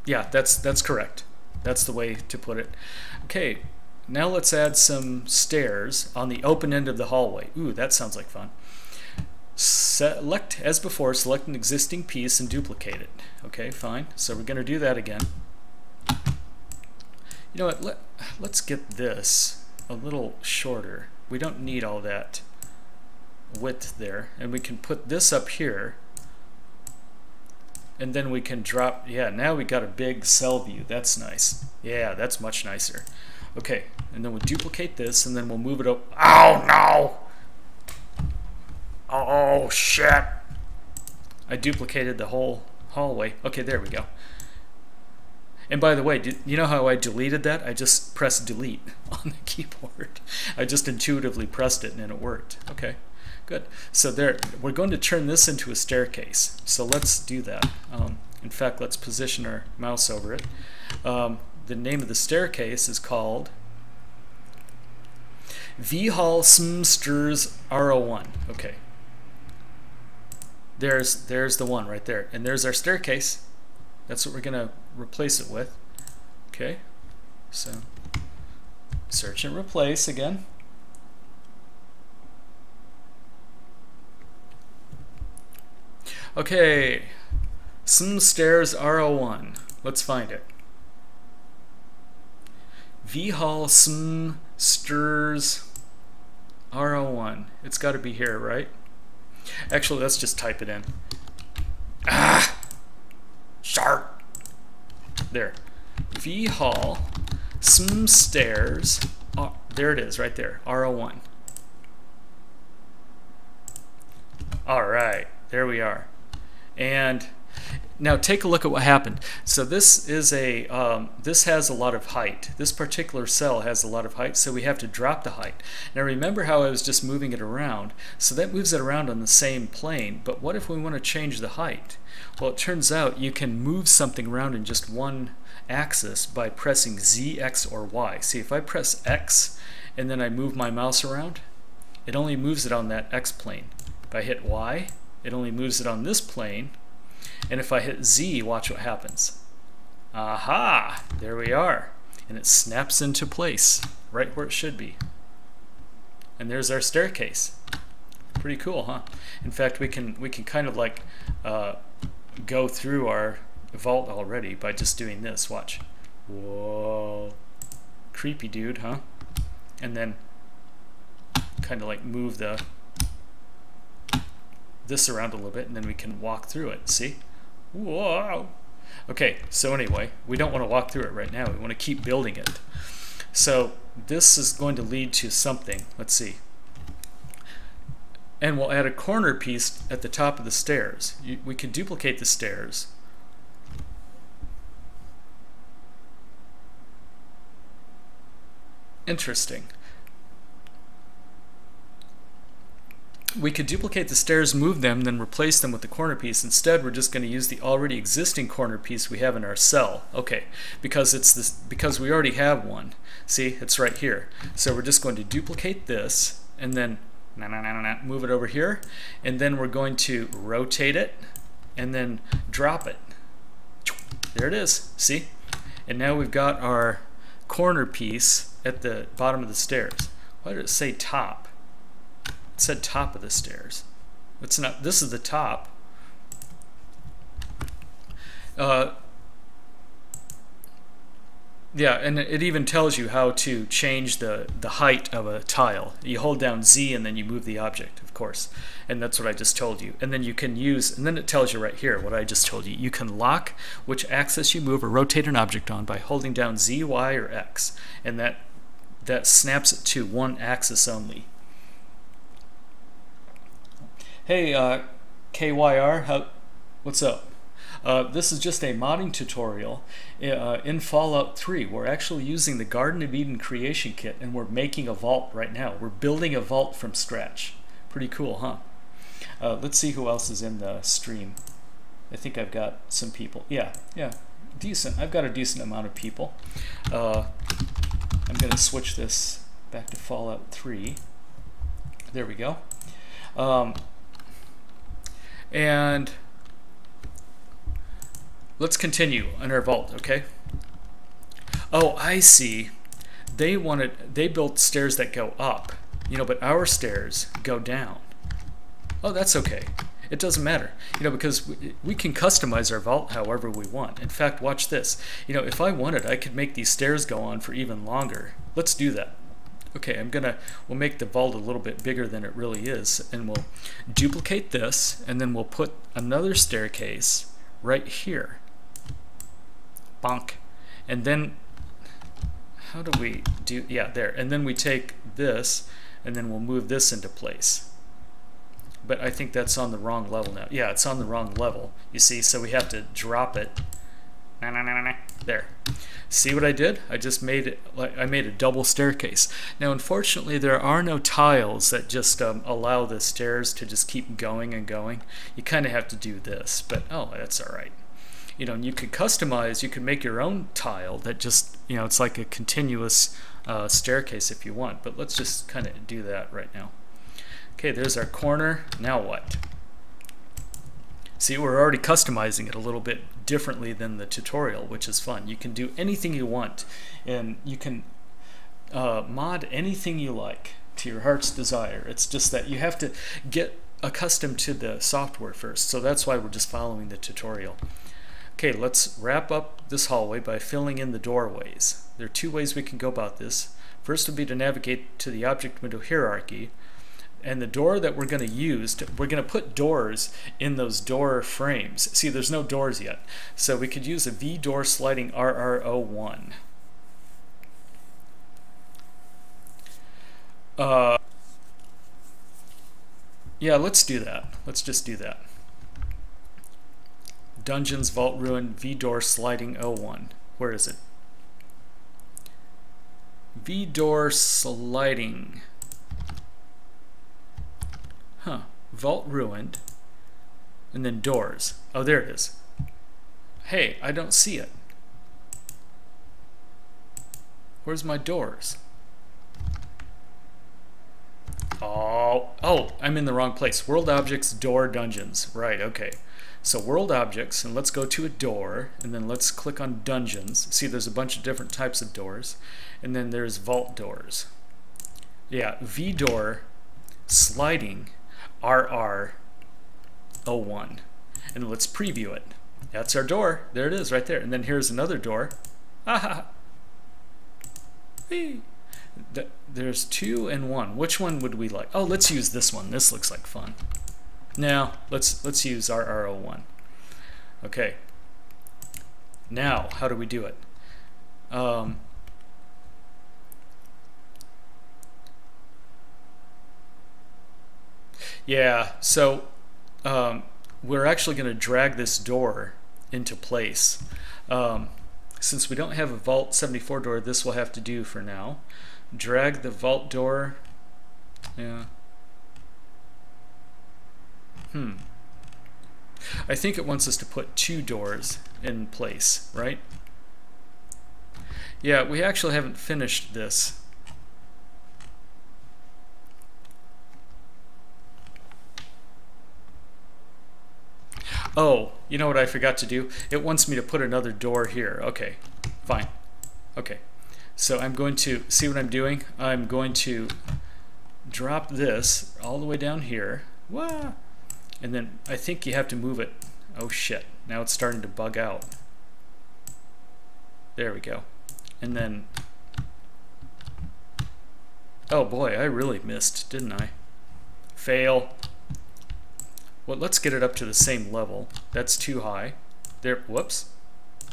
Yeah, that's correct. That's the way to put it. Okay, now let's add some stairs on the open end of the hallway. Ooh, that sounds like fun. Select, as before, select an existing piece and duplicate it. Okay, fine. So we're going to do that again. You know what, let's get this a little shorter. We don't need all that width there. And we can put this up here. And then we can drop, yeah, now we got a big cell view. That's nice. Yeah, that's much nicer. Okay, and then we'll duplicate this, and then we'll move it up. Oh, no! Oh, shit! I duplicated the whole hallway. Okay, there we go. And by the way, you know how I deleted that? I just pressed delete on the keyboard. I just intuitively pressed it and it worked. Okay, good. So there, we're going to turn this into a staircase. So let's do that. In fact, let's position our mouse over it. The name of the staircase is called V-Hall Smsters R01. Okay. There's the one right there. And there's our staircase. That's what we're going to replace it with. Okay. So search and replace again. Okay. Smsters R01. Let's find it. V-Hall Smsters R01. It's got to be here, right? Actually, let's just type it in. Ah! Sharp! There. V-Hall Smsters. Oh, there it is, right there. R01. All right. There we are. And now take a look at what happened. So this is this has a lot of height. This particular cell has a lot of height, so we have to drop the height. Now remember how I was just moving it around? So that moves it around on the same plane, but what if we want to change the height? Well, it turns out you can move something around in just one axis by pressing Z, X, or Y. See, if I press X and then I move my mouse around, it only moves it on that X plane. If I hit Y, it only moves it on this plane. And if I hit Z, watch what happens. Aha! There we are. And it snaps into place, right where it should be. And there's our staircase. Pretty cool, huh? In fact, we can kind of like go through our vault already by just doing this. Watch. Whoa. Creepy dude, huh? And then kind of like move this around a little bit, and then we can walk through it. See? Whoa! Okay, so anyway, we don't want to walk through it right now. We want to keep building it. So this is going to lead to something. Let's see. And we'll add a corner piece at the top of the stairs. We can duplicate the stairs. Interesting. We could duplicate the stairs, move them, then replace them with the corner piece. Instead, we're just going to use the already existing corner piece we have in our cell. Okay, because we already have one. See, it's right here. So we're just going to duplicate this and then move it over here, and then we're going to rotate it and then drop it. There it is. See? And now we've got our corner piece at the bottom of the stairs. Why did it say top? It said top of the stairs. It's not. This is the top. Yeah, and it even tells you how to change the height of a tile. You hold down Z and then you move the object, of course. And that's what I just told you. And then you can use, and then it tells you right here what I just told you. You can lock which axis you move or rotate an object on by holding down Z, Y, or X. And that snaps it to one axis only. Hey, KYR, what's up? This is just a modding tutorial in Fallout 3. We're actually using the Garden of Eden creation kit, and we're making a vault right now. We're building a vault from scratch. Pretty cool, huh? Let's see who else is in the stream. I think I've got some people. Yeah, decent. I've got a decent amount of people. I'm going to switch this back to Fallout 3. There we go. And let's continue on our vault, okay? Oh, I see. They built stairs that go up, but our stairs go down. Oh, that's okay. It doesn't matter, because we can customize our vault however we want. In fact, watch this. If I wanted, I could make these stairs go on for even longer. Let's do that. Okay, we'll make the vault a little bit bigger than it really is, and we'll duplicate this, and then we'll put another staircase right here. Bonk. And then, how do we do, yeah, there. And then we take this, and then we'll move this into place. But I think that's on the wrong level now. Yeah, it's on the wrong level, you see, so we have to drop it. There. See what I did? I just made it, like I made a double staircase. Now unfortunately there are no tiles that just allow the stairs to just keep going and going. You kind of have to do this, but oh, that's alright. You know, and you could customize, you could make your own tile that just, you know, it's like a continuous staircase if you want, but let's just kind of do that right now. Okay, there's our corner. Now what? See, we're already customizing it a little bit differently than the tutorial, which is fun. You can do anything you want, and you can mod anything you like to your heart's desire. It's just that you have to get accustomed to the software first, so that's why we're just following the tutorial. Okay, let's wrap up this hallway by filling in the doorways. There are two ways we can go about this. First would be to navigate to the object window hierarchy, and the door that we're going to use, we're going to put doors in those door frames. See, there's no doors yet. So we could use a V door sliding RR01. Yeah, let's do that. Let's just do that. Dungeons, Vault Ruin, V door sliding 01. Where is it? V door sliding. Huh. Vault ruined. And then doors. Oh, there it is. Hey, I don't see it. Where's my doors? Oh, I'm in the wrong place. World objects, door, dungeons. Right, okay. So world objects, and let's go to a door, and then let's click on dungeons. See, there's a bunch of different types of doors. And then there's vault doors. Yeah, V door sliding RR01. And let's preview it. That's our door. There it is right there. And then here's another door. Ah, there's 2 and 1. Which one would we like? Oh, let's use this one. This looks like fun. Now, let's use RR01. Okay. Now, how do we do it? Yeah, so we're actually going to drag this door into place. Since we don't have a Vault 74 door, this will have to do for now. Drag the Vault door. Yeah. I think it wants us to put 2 doors in place, right? Yeah, we actually haven't finished this. Oh, you know what I forgot to do? It wants me to put another door here. Okay, fine. Okay, so I'm going to, see what I'm doing? I'm going to drop this all the way down here. Wah! And then I think you have to move it. Oh shit, now it's starting to bug out. There we go. And then, oh boy, I really missed, didn't I? Fail. Well, let's get it up to the same level. That's too high. There, whoops.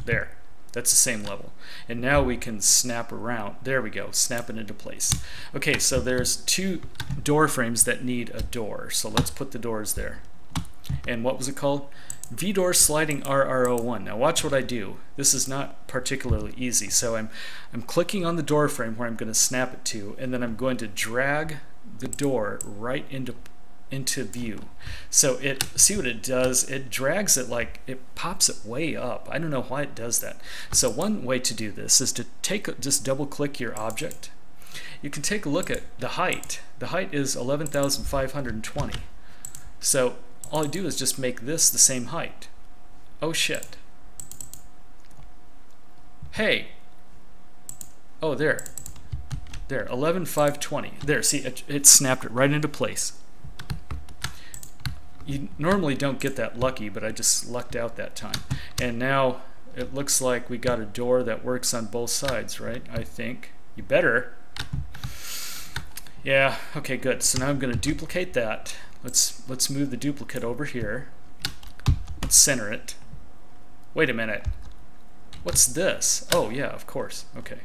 There. That's the same level. And now we can snap around. There we go. Snap it into place. Okay, so there's 2 door frames that need a door. So let's put the doors there. And what was it called? V-door sliding RR01. Now watch what I do. This is not particularly easy. So I'm clicking on the door frame where I'm going to snap it to, and then I'm going to drag the door right into view. So it, see what it does? It drags it, like it pops it way up. I don't know why it does that. So one way to do this is to just double click your object. You can take a look at the height. The height is 11,520. So all I do is just make this the same height. Oh shit. Hey. Oh, there. There, 11,520. There, see, it snapped it right into place. You normally don't get that lucky, but I just lucked out that time. And now it looks like we got a door that works on both sides, right? I think. You better. Yeah, okay, good. So now I'm going to duplicate that. Let's move the duplicate over here. Let's center it. Wait a minute. What's this? Oh, yeah, of course. Okay.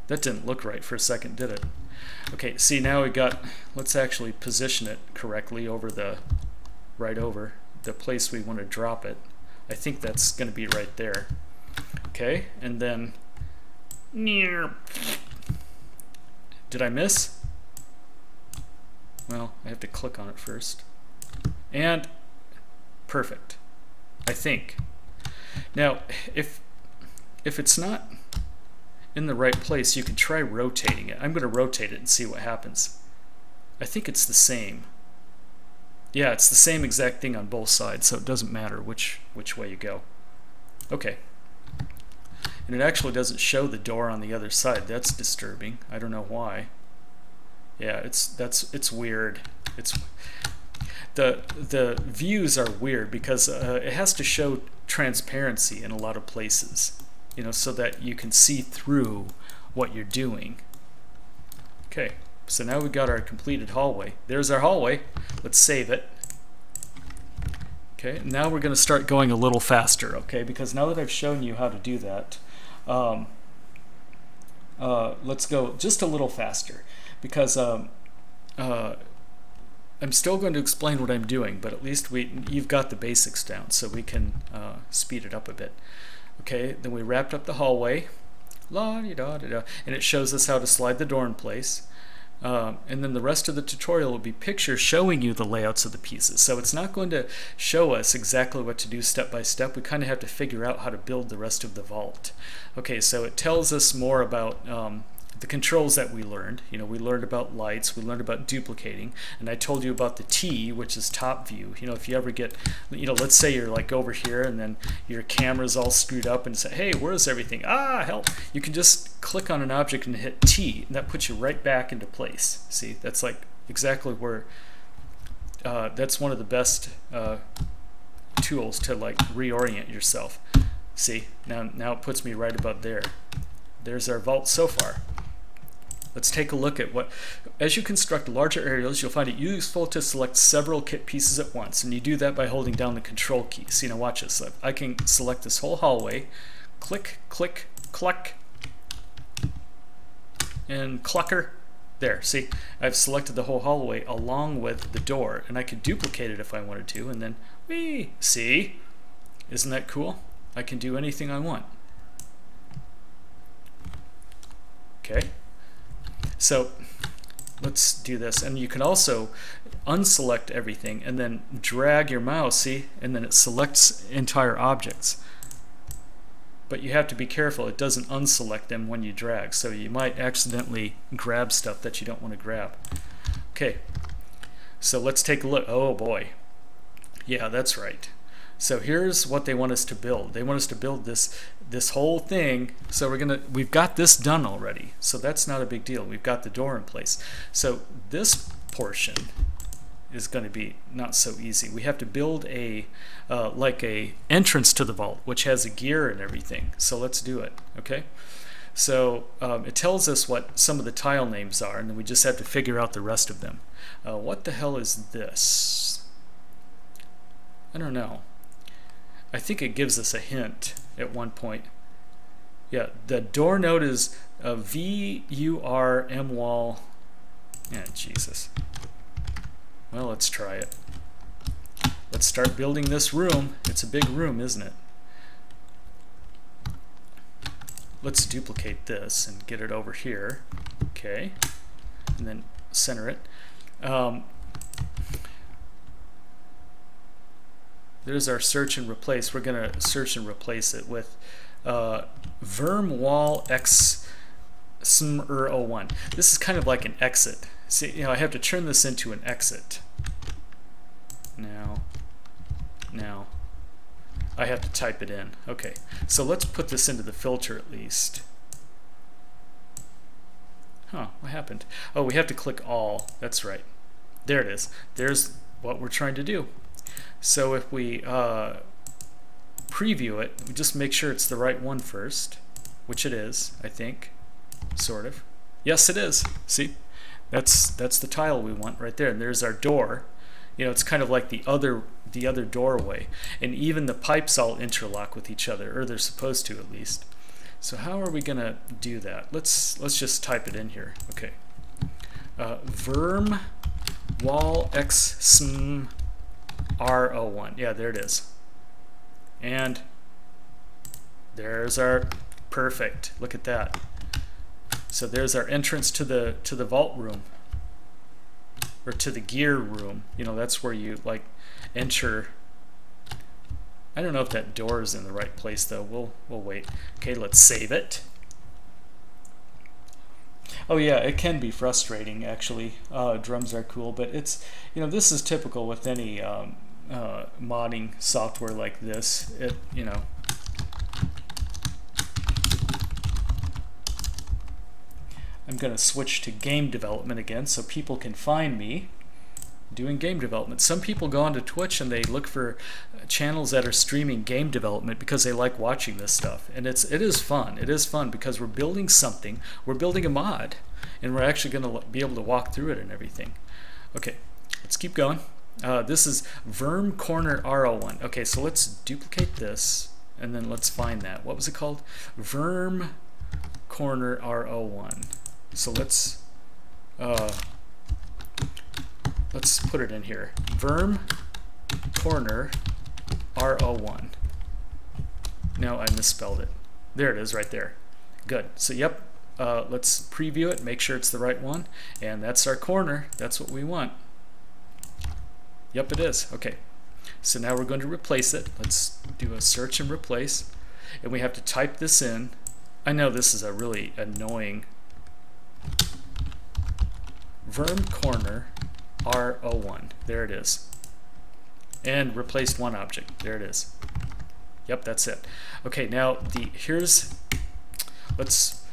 That didn't look right for a second, did it? Okay, see, now we got, let's actually position it correctly over the, right over the place we want to drop it. I think that's going to be right there. Okay, and then did I miss? Well, I have to click on it first. And perfect, I think. Now, if it's not in the right place, you can try rotating it. I'm going to rotate it and see what happens. I think it's the same. Yeah, it's the same exact thing on both sides, so it doesn't matter which way you go. Okay. And it actually doesn't show the door on the other side. That's disturbing. I don't know why. Yeah, it's weird. It's the views are weird because it has to show transparency in a lot of places, you know, so that you can see through what you're doing. Okay, so now we've got our completed hallway. There's our hallway. Let's save it. Okay, now we're going to start going a little faster, okay, because now that I've shown you how to do that, let's go just a little faster, because I'm still going to explain what I'm doing, but at least you've got the basics down, so we can speed it up a bit. Okay, then we wrapped up the hallway, la-di-da-di-da, and it shows us how to slide the door in place. And then the rest of the tutorial will be pictures showing you the layouts of the pieces. So it's not going to show us exactly what to do step by step. We kind of have to figure out how to build the rest of the vault. Okay, so it tells us more about the controls that we learned. You know, we learned about lights, we learned about duplicating, and I told you about the T, which is top view. You know, if you ever get, you know, let's say you're like over here and then your camera's all screwed up and say, hey, where's everything? Ah, help. You can just click on an object and hit T, and that puts you right back into place. See, that's like exactly where, that's one of the best tools to like reorient yourself. See, now it puts me right about there. There's our vault so far. Let's take a look at what, as you construct larger areas, you'll find it useful to select several kit pieces at once, and you do that by holding down the control key. So, you know, watch this. I can select this whole hallway, click, click, click, and clucker. There, see, I've selected the whole hallway along with the door, and I could duplicate it if I wanted to, and then, whee, see? Isn't that cool? I can do anything I want. Okay. So let's do this, and you can also unselect everything and then drag your mouse, see, and then it selects entire objects. But you have to be careful, it doesn't unselect them when you drag, so you might accidentally grab stuff that you don't want to grab. Okay, so let's take a look. Oh boy, yeah, that's right. So here's what they want us to build. They want us to build this whole thing. So we've got this done already. So that's not a big deal. We've got the door in place. So this portion is going to be not so easy. We have to build a like a entrance to the vault, which has a gear and everything. So let's do it. Okay. So it tells us what some of the tile names are, and then we just have to figure out the rest of them. What the hell is this? I don't know. I think it gives us a hint at one point. Yeah, the door node is VUR wall. Yeah, Jesus. Well, let's try it. Let's start building this room. It's a big room, isn't it? Let's duplicate this and get it over here. Okay, and then center it. There's our search and replace. We're going to search and replace it with vermwall x smr01. This is kind of like an exit. See, you know, I have to turn this into an exit. Now I have to type it in. Okay, so let's put this into the filter at least. Huh, what happened? Oh, we have to click all. That's right. There it is. There's what we're trying to do. So if we preview it, we just make sure it's the right one first, which it is, I think, sort of. Yes, it is. See, that's the tile we want right there. And there's our door. You know, it's kind of like the other doorway, and even the pipes all interlock with each other, or they're supposed to at least. So how are we gonna do that? Let's just type it in here. Okay, verm wall x sm R01. Yeah, there it is. And There's our perfect. Look at that. So there's our entrance to the vault room, or to the gear room. You know, that's where you like enter. I don't know if that door is in the right place though. We'll wait. Okay, let's save it. Oh yeah, it can be frustrating actually. Drums are cool, but it's, you know, this is typical with any modding software like this. It, you know, I'm going to switch to game development again so people can find me doing game development. Some people go onto Twitch and they look for channels that are streaming game development because they like watching this stuff. And it is fun. It is fun because we're building something. We're building a mod. And we're actually going to be able to walk through it and everything. Okay, let's keep going. This is Verm Corner R01. Okay, so let's duplicate this and then let's find that. What was it called? Verm Corner R01. So let's put it in here. Verm Corner R01. No, I misspelled it. There it is right there. Good. So yep, let's preview it, make sure it's the right one, and that's our corner. That's what we want. Yep, it is. Okay. So now we're going to replace it. Let's do a search and replace. And we have to type this in. I know this is a really annoying. Verm Corner R01. There it is. And replaced one object. There it is. Yep, that's it. Okay, now let's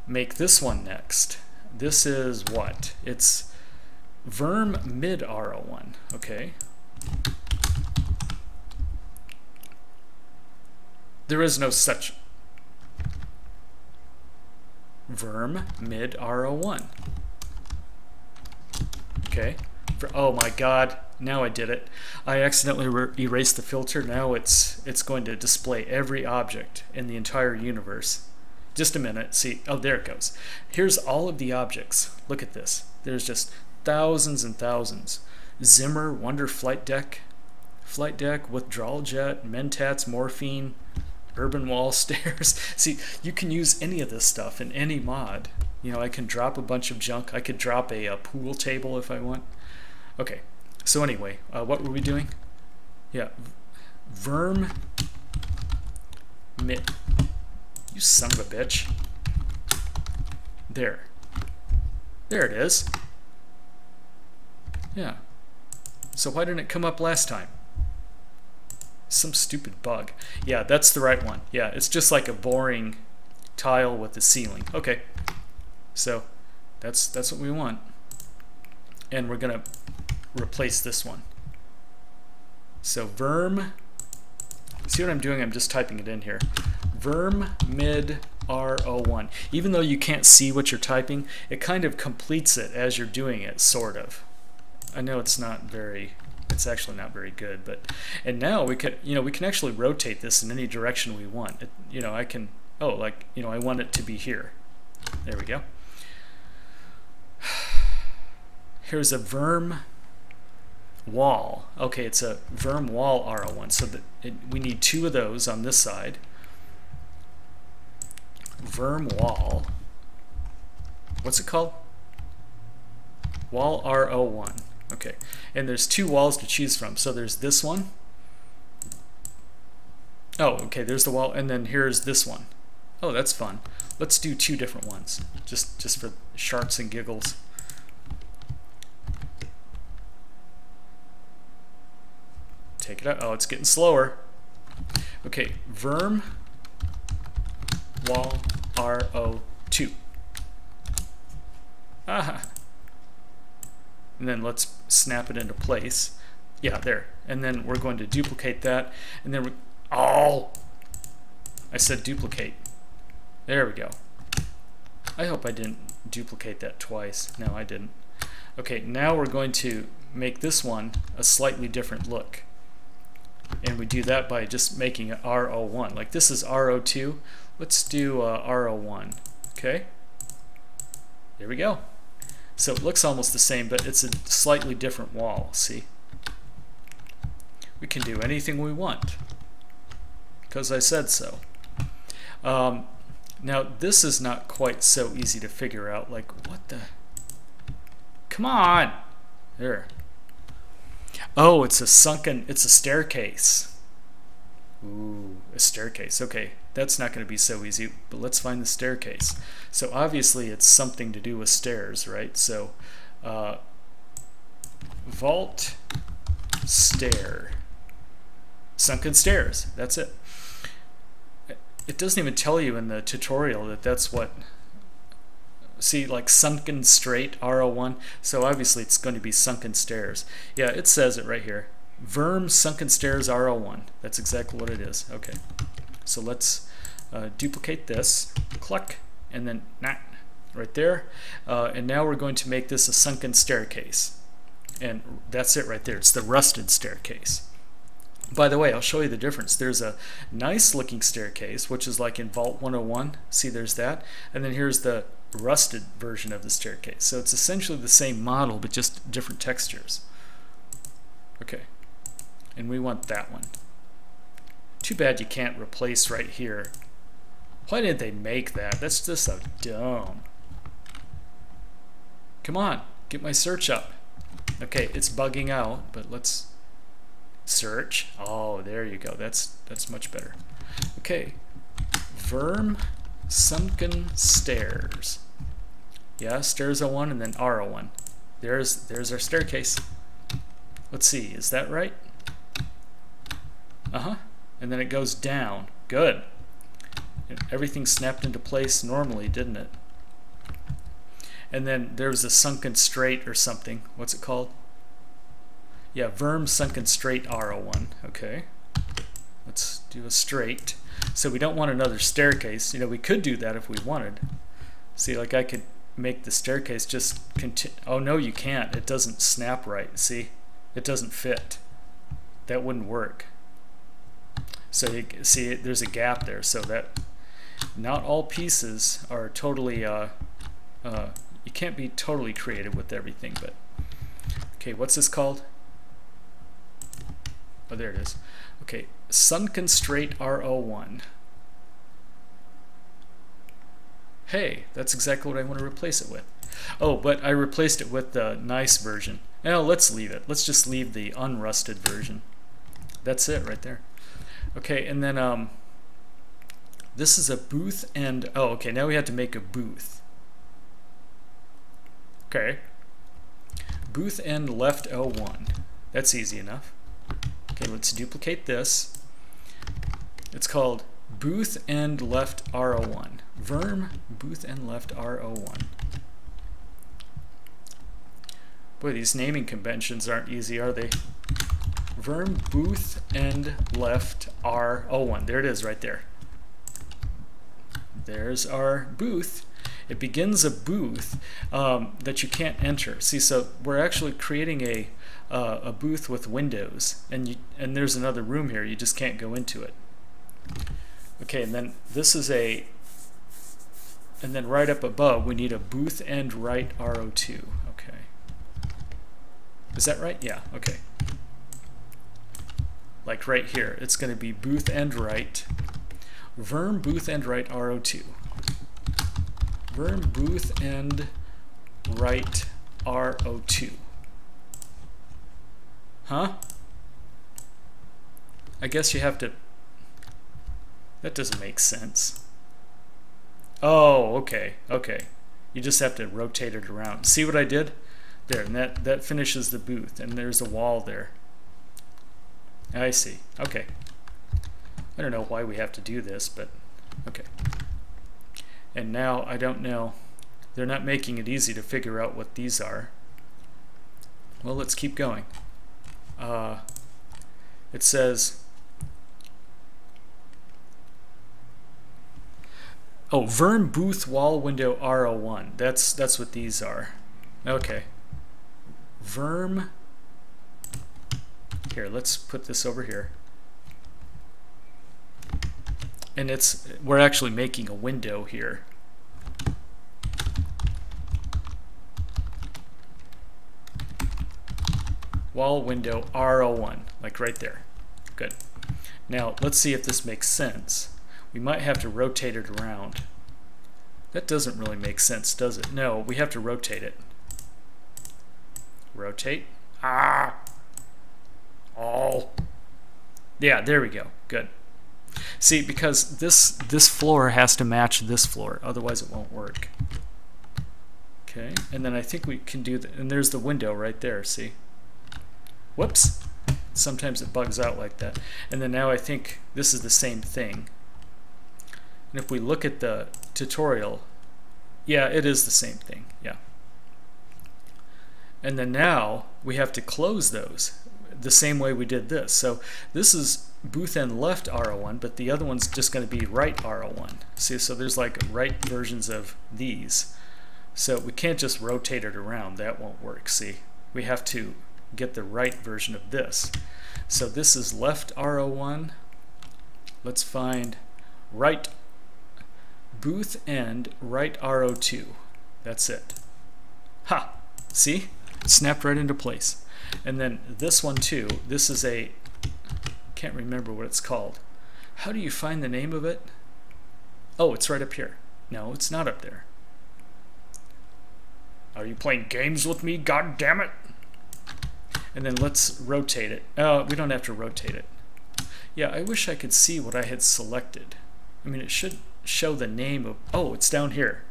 make this one next. This is what? It's Verm Mid R01. Okay. There is no such Verm Mid R01. Okay. Oh my god, now I did it. I accidentally erased the filter. Now it's going to display every object in the entire universe. Just a minute. See, oh, there it goes. Here's all of the objects. Look at this. There's just thousands and thousands. Zimmer, Wonder Flight Deck, Withdrawal Jet, Mentats, Morphine, Urban Wall Stairs. See, you can use any of this stuff in any mod. You know, I can drop a bunch of junk. I could drop a pool table if I want. Okay, so anyway, what were we doing? Yeah, Verm Mid. You son of a bitch. There. There it is. Yeah. So why didn't it come up last time? Some stupid bug. Yeah, that's the right one. Yeah, it's just like a boring tile with a ceiling. Okay. So that's what we want. And we're gonna replace this one. So Verm, see what I'm doing? I'm just typing it in here. Verm Mid R01. Even though you can't see what you're typing, it kind of completes it as you're doing it, sort of. I know it's actually not very good, but, and now we can actually rotate this in any direction we want. I can, I want it to be here. There we go. Here's a Verm Wall. Okay, it's a Verm Wall R01. So we need two of those on this side. Verm Wall. What's it called? Wall R01. Okay, and there's two walls to choose from. So there's this one. Oh, okay, there's the wall, and then here's this one. Oh, that's fun. Let's do two different ones, just for sharts and giggles. Take it out. Oh, it's getting slower. Okay, Verm Wall R02. Aha. And then let's snap it into place. Yeah, there. And then we're going to duplicate that. And then I said duplicate. There we go. I hope I didn't duplicate that twice. No, I didn't. Okay, now we're going to make this one a slightly different look. And we do that by just making it R01. Like this is R02. Let's do R01. Okay. There we go. So it looks almost the same, but it's a slightly different wall, see? We can do anything we want, because I said so. Now this is not quite so easy to figure out. Like, what the? Come on! There. Oh, it's a staircase. Ooh, a staircase. Okay, that's not going to be so easy, but let's find the staircase. So obviously it's something to do with stairs, right? So vault stair. Sunken stairs. That's it. It doesn't even tell you in the tutorial that that's what. See, like sunken straight, R01. So obviously it's going to be sunken stairs. Yeah, it says it right here. Verm sunken stairs R01. That's exactly what it is. Okay. So let's duplicate this. Cluck. And then right there. And now we're going to make this a sunken staircase. And that's it right there. It's the rusted staircase. By the way, I'll show you the difference. There's a nice looking staircase, which is like in Vault 101. See, there's that. And then here's the rusted version of the staircase. So it's essentially the same model, but just different textures. Okay. And we want that one. Too bad you can't replace right here. Why did they make that? That's just so dumb. Come on, get my search up. Okay, it's bugging out, but let's search. Oh, there you go. That's much better. Okay. Verm sunken stairs. Yeah, stairs 01 and then R01. There's our staircase. Let's see, is that right? Uh-huh. And then it goes down. Good. And everything snapped into place normally, didn't it? And then there was a sunken straight or something. What's it called? Yeah, Verm sunken straight R01. Okay. Let's do a straight. So we don't want another staircase. You know, we could do that if we wanted. See, like I could make the staircase just continue. Oh no, you can't. It doesn't snap right. See? It doesn't fit. That wouldn't work. So you see, there's a gap there. So that not all pieces are totally, you can't be totally creative with everything, but okay, what's this called? Oh, there it is. Okay, sunken straight R01. Hey, that's exactly what I want to replace it with. Oh, but I replaced it with the nice version. Now let's leave it. Let's just leave the unrusted version. That's it right there. Okay, and then this is a booth and oh, okay, now we have to make a booth. Okay. Booth end left L1. That's easy enough. Okay, let's duplicate this. It's called booth end left R01. Verm booth end left R01. Boy, these naming conventions aren't easy, are they? Verm booth end left R01. There it is right there. There's our booth. It begins a booth that you can't enter. See, so we're actually creating a booth with windows, and there's another room here. You just can't go into it. Okay, and then this is and then right up above we need a booth end right R02. Okay, is that right? Yeah. Okay. Like right here, it's going to be booth end right. Verm booth end right R02. Verm booth end right R02. Huh? I guess you have to. That doesn't make sense. Oh, okay, okay. You just have to rotate it around. See what I did? There, and that finishes the booth, and there's a wall there. I see. Okay. I don't know why we have to do this, but okay. And now I don't know. They're not making it easy to figure out what these are. Well, let's keep going. It says, oh, Verm booth wall window R01. That's what these are. Okay. Verm. Here, let's put this over here. And we're actually making a window here. Wall window R01, like right there. Good. Now let's see if this makes sense. we might have to rotate it around. That doesn't really make sense, does it? No, we have to rotate it. Rotate. Ah! Oh. Yeah, there we go. Good. See, because this floor has to match this floor, otherwise it won't work. Okay, and then I think we can do that. And there's the window right there, see? Whoops. Sometimes it bugs out like that. And then now I think this is the same thing. And if we look at the tutorial, yeah, it is the same thing, yeah. And then now we have to close those the same way we did this. So this is booth end left R01, but the other one's just going to be right R01. See, so there's like right versions of these. So we can't just rotate it around. That won't work, see? We have to get the right version of this. So this is left R01. Let's find right booth end right R02. That's it. Ha! See? It snapped right into place. And then this one too, this is a, can't remember what it's called. How do you find the name of it? Oh, it's right up here. No, it's not up there. Are you playing games with me? God damn it! And then let's rotate it. Oh, we don't have to rotate it. Yeah, I wish I could see what I had selected. I mean, it should show the name of, oh, it's down here.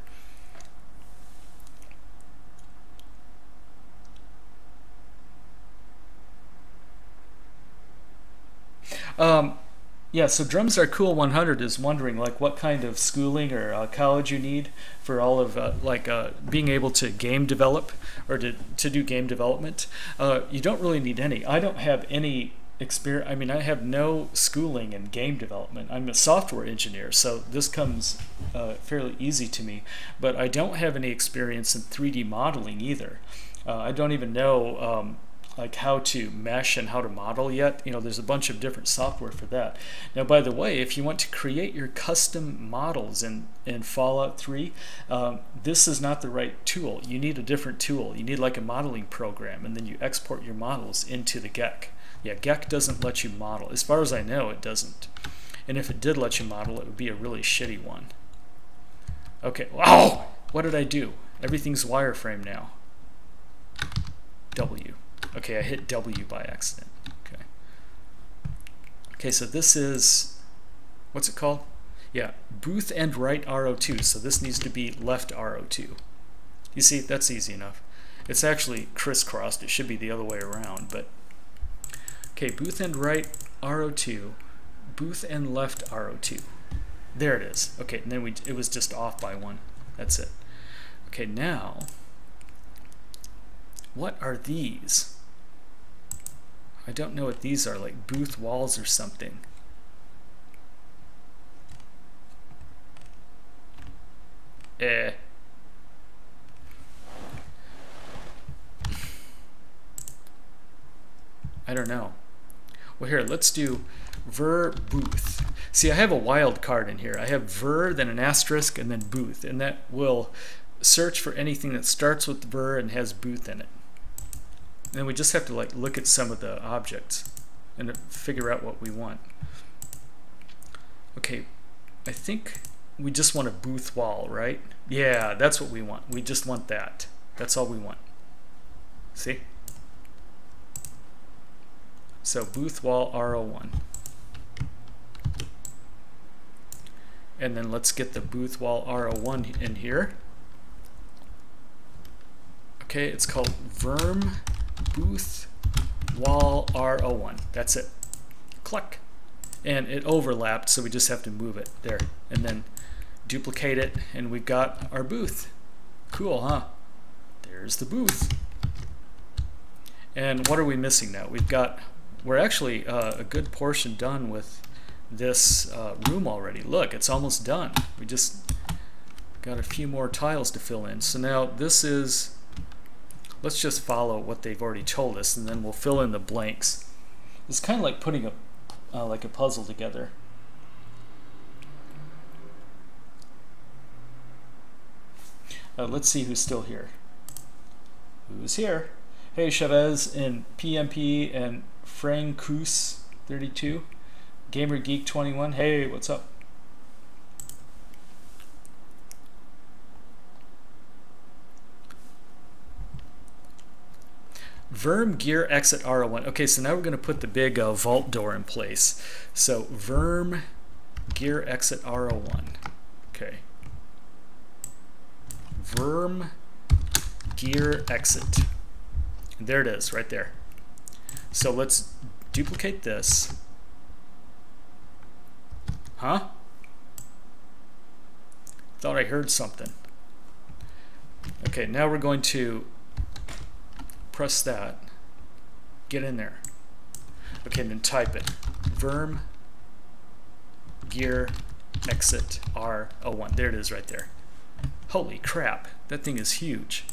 Yeah, so Drums Are Cool 100 is wondering like what kind of schooling or college you need for all of being able to game develop or to do game development. You don't really need any. I don't have any experience. I mean, I have no schooling in game development. I'm a software engineer, so this comes fairly easy to me. But I don't have any experience in 3D modeling either. I don't even know like how to mesh and how to model yet. You know, there's a bunch of different software for that. Now, by the way, if you want to create your custom models in Fallout 3, this is not the right tool. You need a different tool. You need like a modeling program, and then you export your models into the GECK. Yeah, GECK doesn't let you model. As far as I know, it doesn't. And if it did let you model, it would be a really shitty one. Okay, wow! What did I do? Everything's wireframe now. W. Okay, I hit W by accident. Okay. Okay, so this is, what's it called? Yeah, booth end right R02. So this needs to be left R02. You see, that's easy enough. It's actually crisscrossed. It should be the other way around, but okay, booth end right R02, booth end left R02. There it is. Okay, and then it was just off by one. That's it. Okay, now, what are these? I don't know what these are, like booth walls or something. I don't know. Well, here, let's do ver booth. See, I have a wild card in here. I have ver, then an asterisk, and then booth, and that will search for anything that starts with ver and has booth in it. And then we just have to like look at some of the objects and figure out what we want. Okay, I think we just want a booth wall, right? Yeah, that's what we want. We just want that. That's all we want. See? So booth wall R01. And then let's get the booth wall R01 in here. Okay, it's called Verm Booth Wall R01. That's it. Click. And it overlapped, so we just have to move it there. And then duplicate it, and we've got our booth. Cool, huh? There's the booth. And what are we missing now? We're actually a good portion done with this room already. Look, it's almost done. We just got a few more tiles to fill in. So now this is, let's just follow what they've already told us, and then we'll fill in the blanks. It's kind of like putting like a puzzle together. Let's see who's still here. Who's here? Hey, Chavez and PMP and Francus32, Gamer Geek 21. Hey, what's up? Verm gear exit R01. Okay, so now we're going to put the big vault door in place. So verm gear exit R01. Okay. Verm gear exit. And there it is, right there. So let's duplicate this. Huh? Thought I heard something. Okay, now we're going to press that. Get in there. Okay, and then type it. Verm gear exit R01. There it is right there. Holy crap, that thing is huge.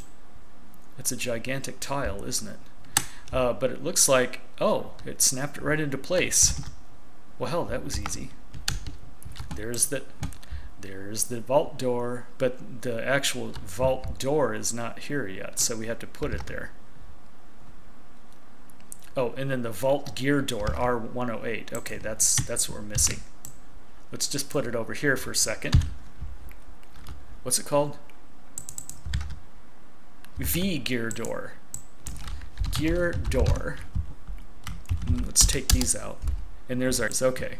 It's a gigantic tile, isn't it? But it looks like, oh, it snapped it right into place. Well, hell, that was easy. There's the vault door, but the actual vault door is not here yet, so we have to put it there. Oh, and then the vault gear door, R108. Okay, that's what we're missing. Let's just put it over here for a second. What's it called? V gear door. Gear door. Let's take these out. And there's ours. Okay.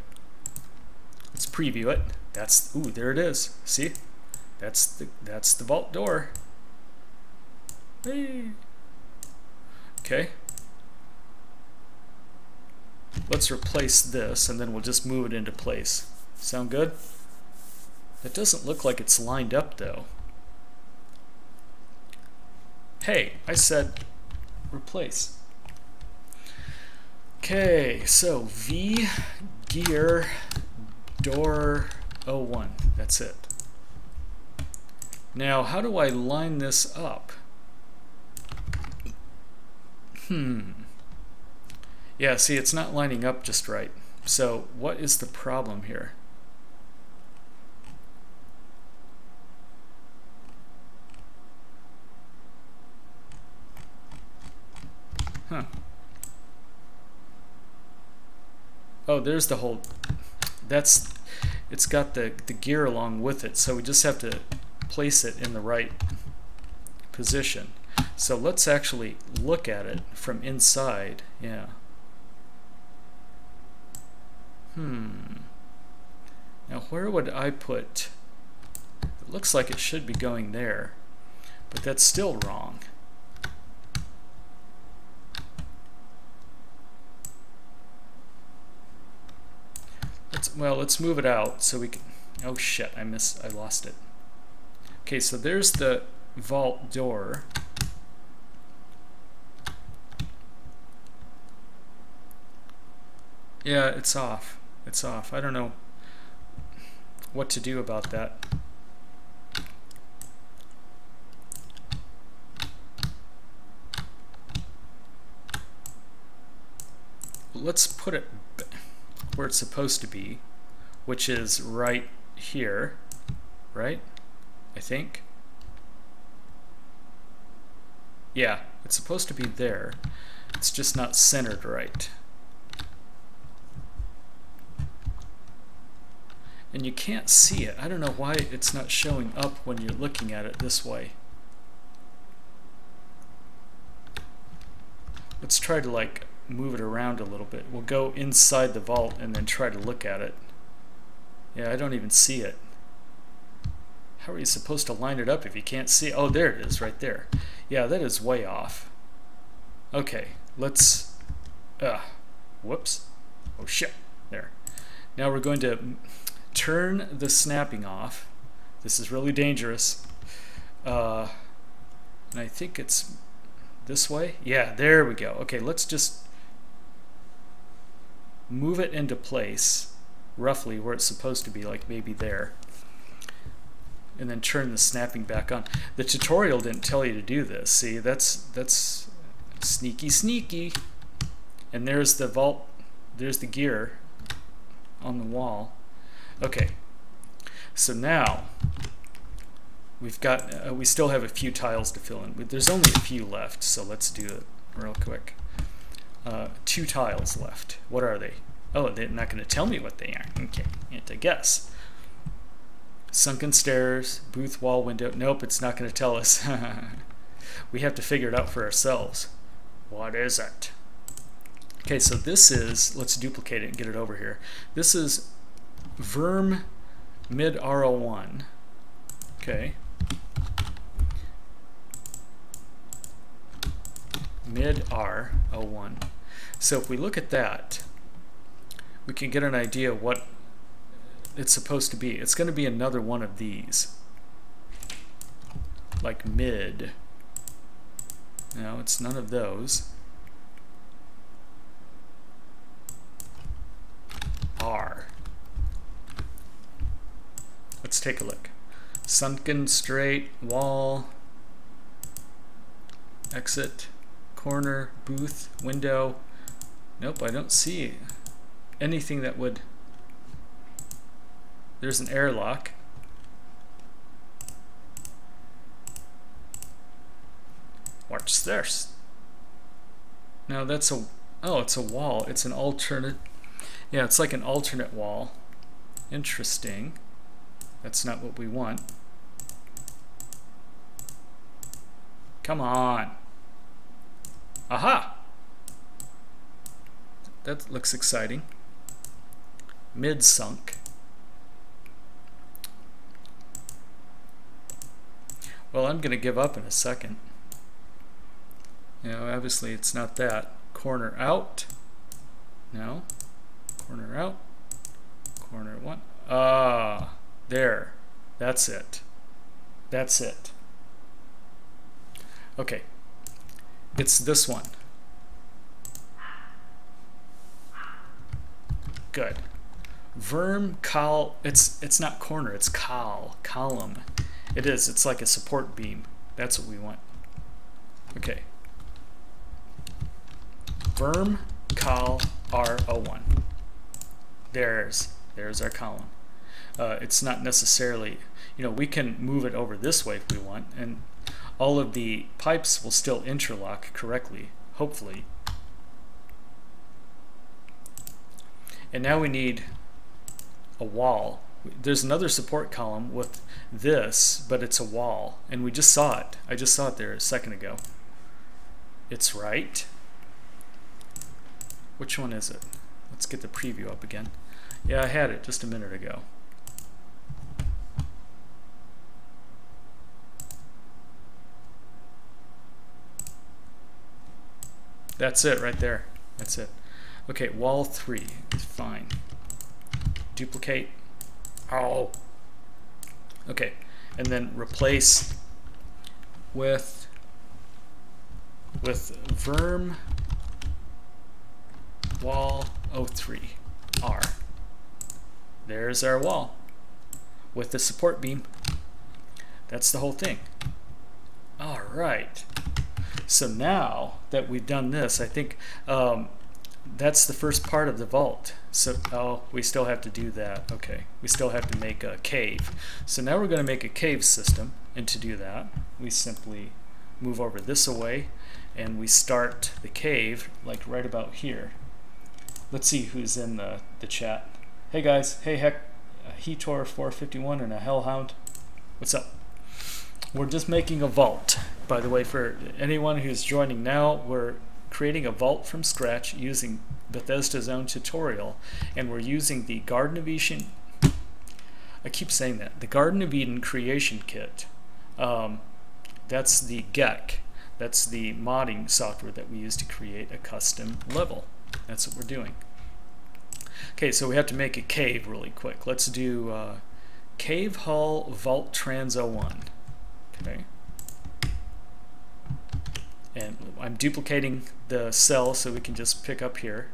Let's preview it. That's, ooh, there it is. See? That's the vault door. Hey. Okay. Let's replace this and then we'll just move it into place. Sound good? It doesn't look like it's lined up though. Hey, I said replace. Okay, so V gear door 01. That's it. Now, how do I line this up? Yeah, see, it's not lining up just right. So, what is the problem here? Huh. Oh, there's the whole... It's got the gear along with it, so we just have to place it in the right position. So let's actually look at it from inside. Yeah. Now where would I put... It looks like it should be going there, but that's still wrong. Let's move it out so we can... Oh shit, I lost it. Okay, so there's the vault door. Yeah, it's off. It's off. I don't know what to do about that. Let's put it where it's supposed to be, which is right here, right? I think. Yeah, it's supposed to be there. It's just not centered right. And you can't see it. I don't know why it's not showing up when you're looking at it this way. Let's try to like move it around a little bit. We'll go inside the vault and then try to look at it. Yeah, I don't even see it. How are you supposed to line it up if you can't see it? Oh, there it is, right there. Yeah, that is way off. Okay, let's... whoops. Oh, shit. There. Now we're going to turn the snapping off. This is really dangerous. And I think it's this way. Yeah, there we go. Okay, let's just move it into place roughly where it's supposed to be, like maybe there. And then turn the snapping back on. The tutorial didn't tell you to do this. See, that's sneaky. And there's the vault, there's the gear on the wall. Okay, so now we've got, we still have a few tiles to fill in. There's only a few left, so let's do it real quick. 2 tiles left. What are they? Oh, they're not going to tell me what they are. Okay, I have to guess. Sunken stairs, booth wall window. Nope, it's not going to tell us. We have to figure it out for ourselves. What is it? Okay, so this is, let's duplicate it and get it over here. This is verm mid R01. Okay. Mid R01. So if we look at that, we can get an idea what it's supposed to be. It's going to be another one of these. Like mid. No, it's none of those. R. Let's take a look. Sunken, straight, wall, exit, corner, booth, window. Nope, I don't see anything that would... There's an airlock. What's this? No, that's a... Oh, it's a wall. It's an alternate... Yeah, it's like an alternate wall. Interesting. That's not what we want. Come on. Aha! That looks exciting. Mid-sunk. Well, I'm going to give up in a second. You know, obviously it's not that. Corner out. No. Corner out. Corner one. Ah, there. That's it. That's it. Okay. It's this one. Good. Verm col. It's not corner. It's column. It is. It's like a support beam. That's what we want. Okay. Verm col R01. There's our column. It's not necessarily, you know, we can move it over this way if we want, and all of the pipes will still interlock correctly, hopefully. And now we need a wall. There's another support column with this, but it's a wall, and we just saw it. I just saw it there a second ago. It's right. Which one is it? Let's get the preview up again. Yeah, I had it just a minute ago. That's it right there. That's it. Okay, wall 3 is fine. Duplicate. Oh. Okay, and then replace with verm wall 03 R. There's our wall with the support beam. That's the whole thing. All right. So now that we've done this, I think that's the first part of the vault. So, oh, we still have to do that. Okay, we still have to make a cave. So now we're going to make a cave system, and to do that, we simply move over this away, and we start the cave like right about here. Let's see who's in the chat. Hey guys, hey Heck, Hetor 451 and a Hellhound. What's up? We're just making a vault. By the way, for anyone who's joining now, we're creating a vault from scratch using Bethesda's own tutorial, and we're using the Garden of Eden. I keep saying that. The Garden of Eden creation kit. That's the GECK. That's the modding software that we use to create a custom level. That's what we're doing. Okay, so we have to make a cave really quick. Let's do Cave Hull Vault Trans 01. Okay. And I'm duplicating the cell so we can just pick up here.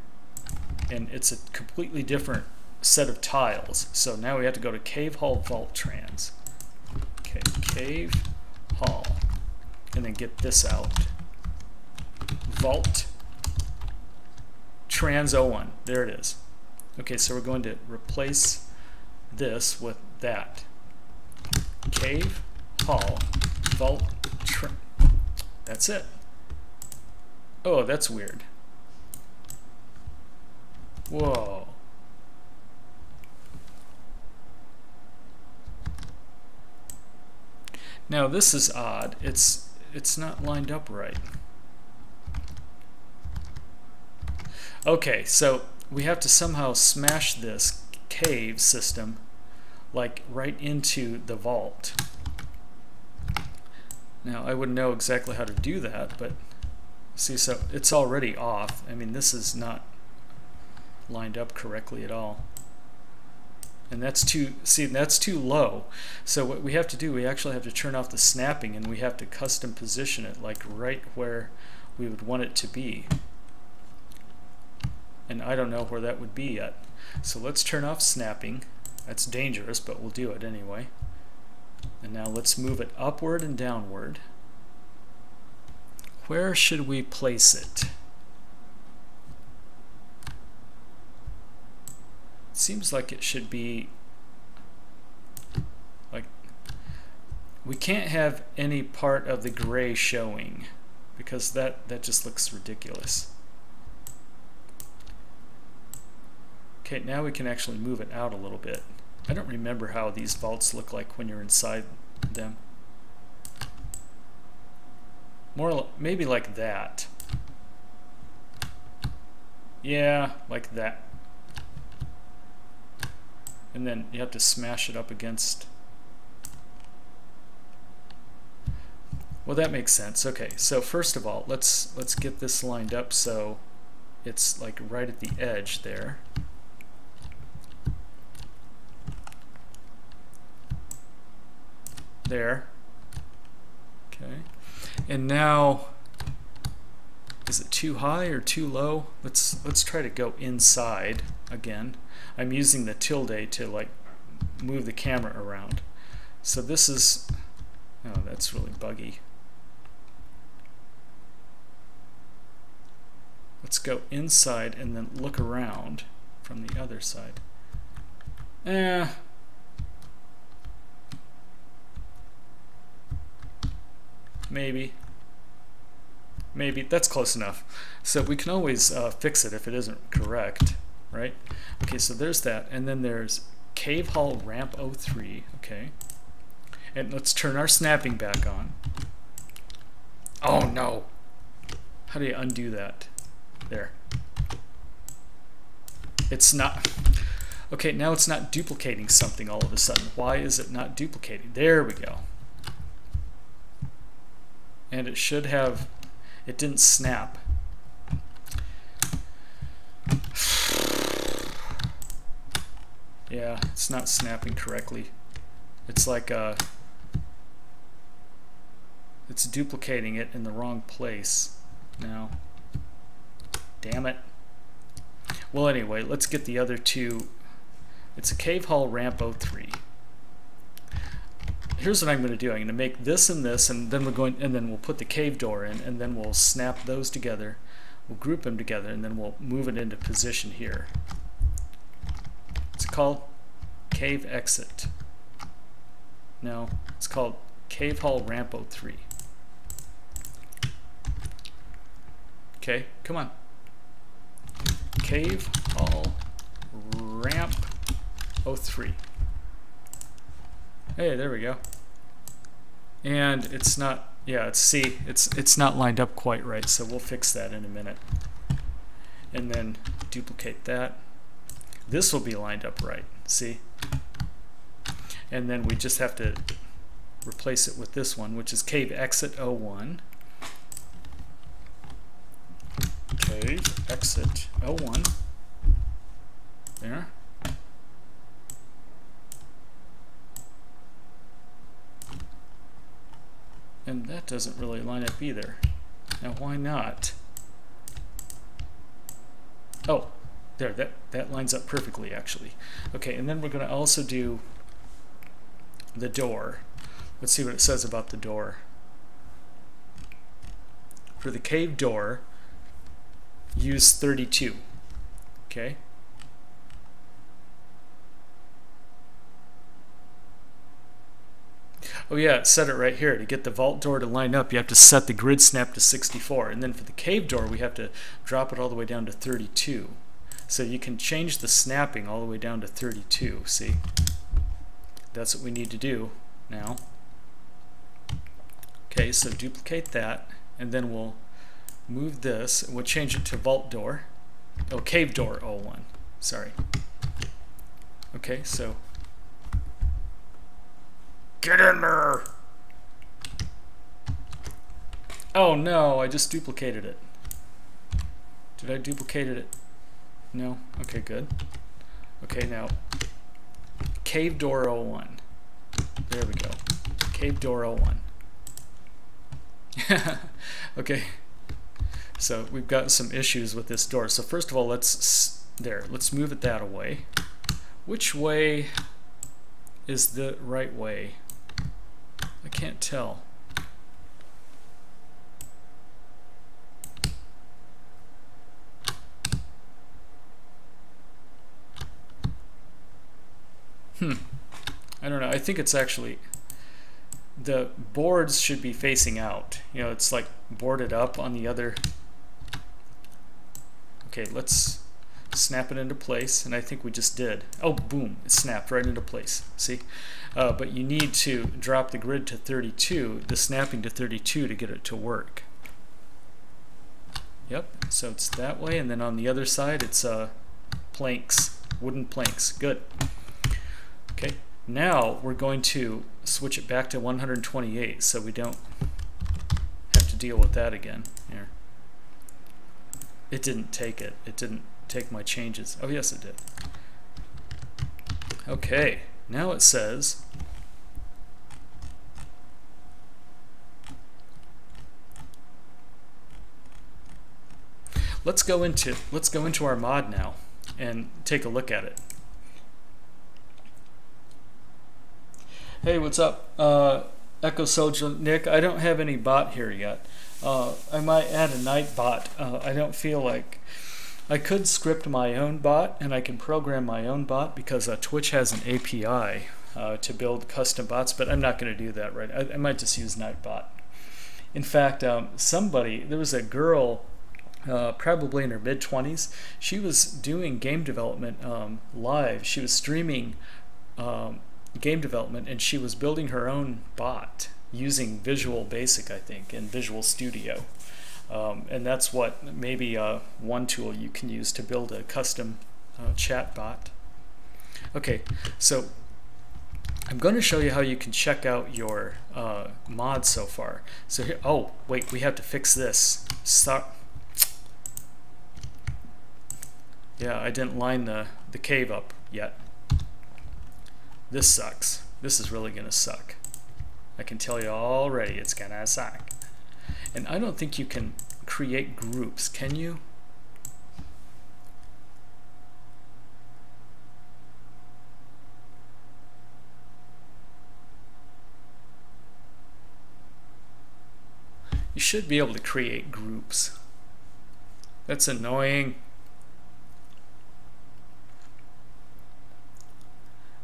And it's a completely different set of tiles. So now we have to go to Cave Hull Vault Trans. Okay, Cave Hull. And then get this out. Vault Trans 01. There it is. Okay, so we're going to replace this with that. Cave Hull Vault Trans. That's it. Oh, that's weird. Whoa. Now this is odd. It's not lined up right. Okay, so we have to somehow smash this cave system like right into the vault. Now I wouldn't know exactly how to do that, but see, so it's already off. I mean, this is not lined up correctly at all. And that's too, see, that's too low. So what we have to do, we actually have to turn off the snapping, and we have to custom position it like right where we would want it to be. And I don't know where that would be yet. So let's turn off snapping. That's dangerous, but we'll do it anyway. And now let's move it upward and downward. Where should we place it? It seems like it should be like, we can't have any part of the gray showing because that just looks ridiculous. Okay, now we can actually move it out a little bit. I don't remember how these vaults look like when you're inside them. More maybe like that. Yeah, like that. And then you have to smash it up against. Well, that makes sense. Okay, so first of all, let's get this lined up so it's like right at the edge there. There. Okay. And now, is it too high or too low? Let's try to go inside again. I'm using the tilde to like move the camera around. So this is, oh, that's really buggy. Let's go inside and then look around from the other side. Maybe that's close enough. So we can always fix it if it isn't correct, right? Okay, so there's that, and then there's Cave Hall Ramp 03. Okay, and let's turn our snapping back on. Oh no! How do you undo that? There. It's not. Okay, now it's not duplicating something all of a sudden. Why is it not duplicating? There we go. And it should have, it didn't snap. Yeah, it's not snapping correctly. It's like it's duplicating it in the wrong place now. Damn it. Well, anyway, let's get the other two. It's a Cave Hall Ramp 03. Here's what I'm going to do. I'm going to make this, and then we'll put the cave door in, and then we'll snap those together. We'll group them together, and then we'll move it into position here. It's called Cave Exit. No, it's called Cave Hall Ramp 03. Okay, come on. Cave Hall Ramp 03. Hey, there we go. And it's not, yeah, it's not lined up quite right, so we'll fix that in a minute. And then duplicate that. This will be lined up right, see? And then we just have to replace it with this one, which is Cave Exit 01. Cave Exit 01. There. And that doesn't really line up either. Now why not? Oh, there, that lines up perfectly actually. Okay, and then we're going to also do the door. Let's see what it says about the door. For the cave door, use 32. Okay. Oh yeah, it said it right here. To get the vault door to line up, you have to set the grid snap to 64. And then for the cave door, we have to drop it all the way down to 32. So you can change the snapping all the way down to 32, see? That's what we need to do now. Okay, so duplicate that, and then we'll move this, and we'll change it to vault door. Oh, cave door 01. Sorry. Okay, so get in there. Oh no, I just duplicated it. Did I duplicate it? No? Okay, good. Okay, now cave door 01. There we go. Cave door 01. Okay. So we've got some issues with this door. So first of all, let's move it that away. Which way is the right way? I can't tell. I don't know. I think it's actually, the boards should be facing out. You know, it's like boarded up on the other. Okay, let's snap it into place, and I think we just did. Oh, boom, it snapped right into place. See? But you need to drop the grid to 32, the snapping to 32 to get it to work. Yep, so it's that way, and then on the other side it's planks, wooden planks. Good. Okay, now we're going to switch it back to 128 so we don't have to deal with that again. Here. It didn't take it. It didn't take my changes. Oh yes, it did. Okay, now it says let's go into our mod now and take a look at it. Hey, what's up? Echo Soldier Nick, I don't have any bot here yet. I might add a night bot. I don't feel like I could script my own bot, and I can program my own bot because Twitch has an API to build custom bots, but I'm not going to do that right. I might just use Nightbot. In fact, there was a girl, probably in her mid-20s. She was doing game development live. She was streaming game development, and she was building her own bot using Visual Basic, I think, and Visual Studio. And that's what maybe one tool you can use to build a custom chat bot. Okay, so I'm going to show you how you can check out your mods so far. So here, oh wait, we have to fix this. Stop. Yeah, I didn't line the cave up yet. This sucks. This is really gonna suck. I can tell you already, it's gonna suck. And I don't think you can create groups, can you? You should be able to create groups. That's annoying.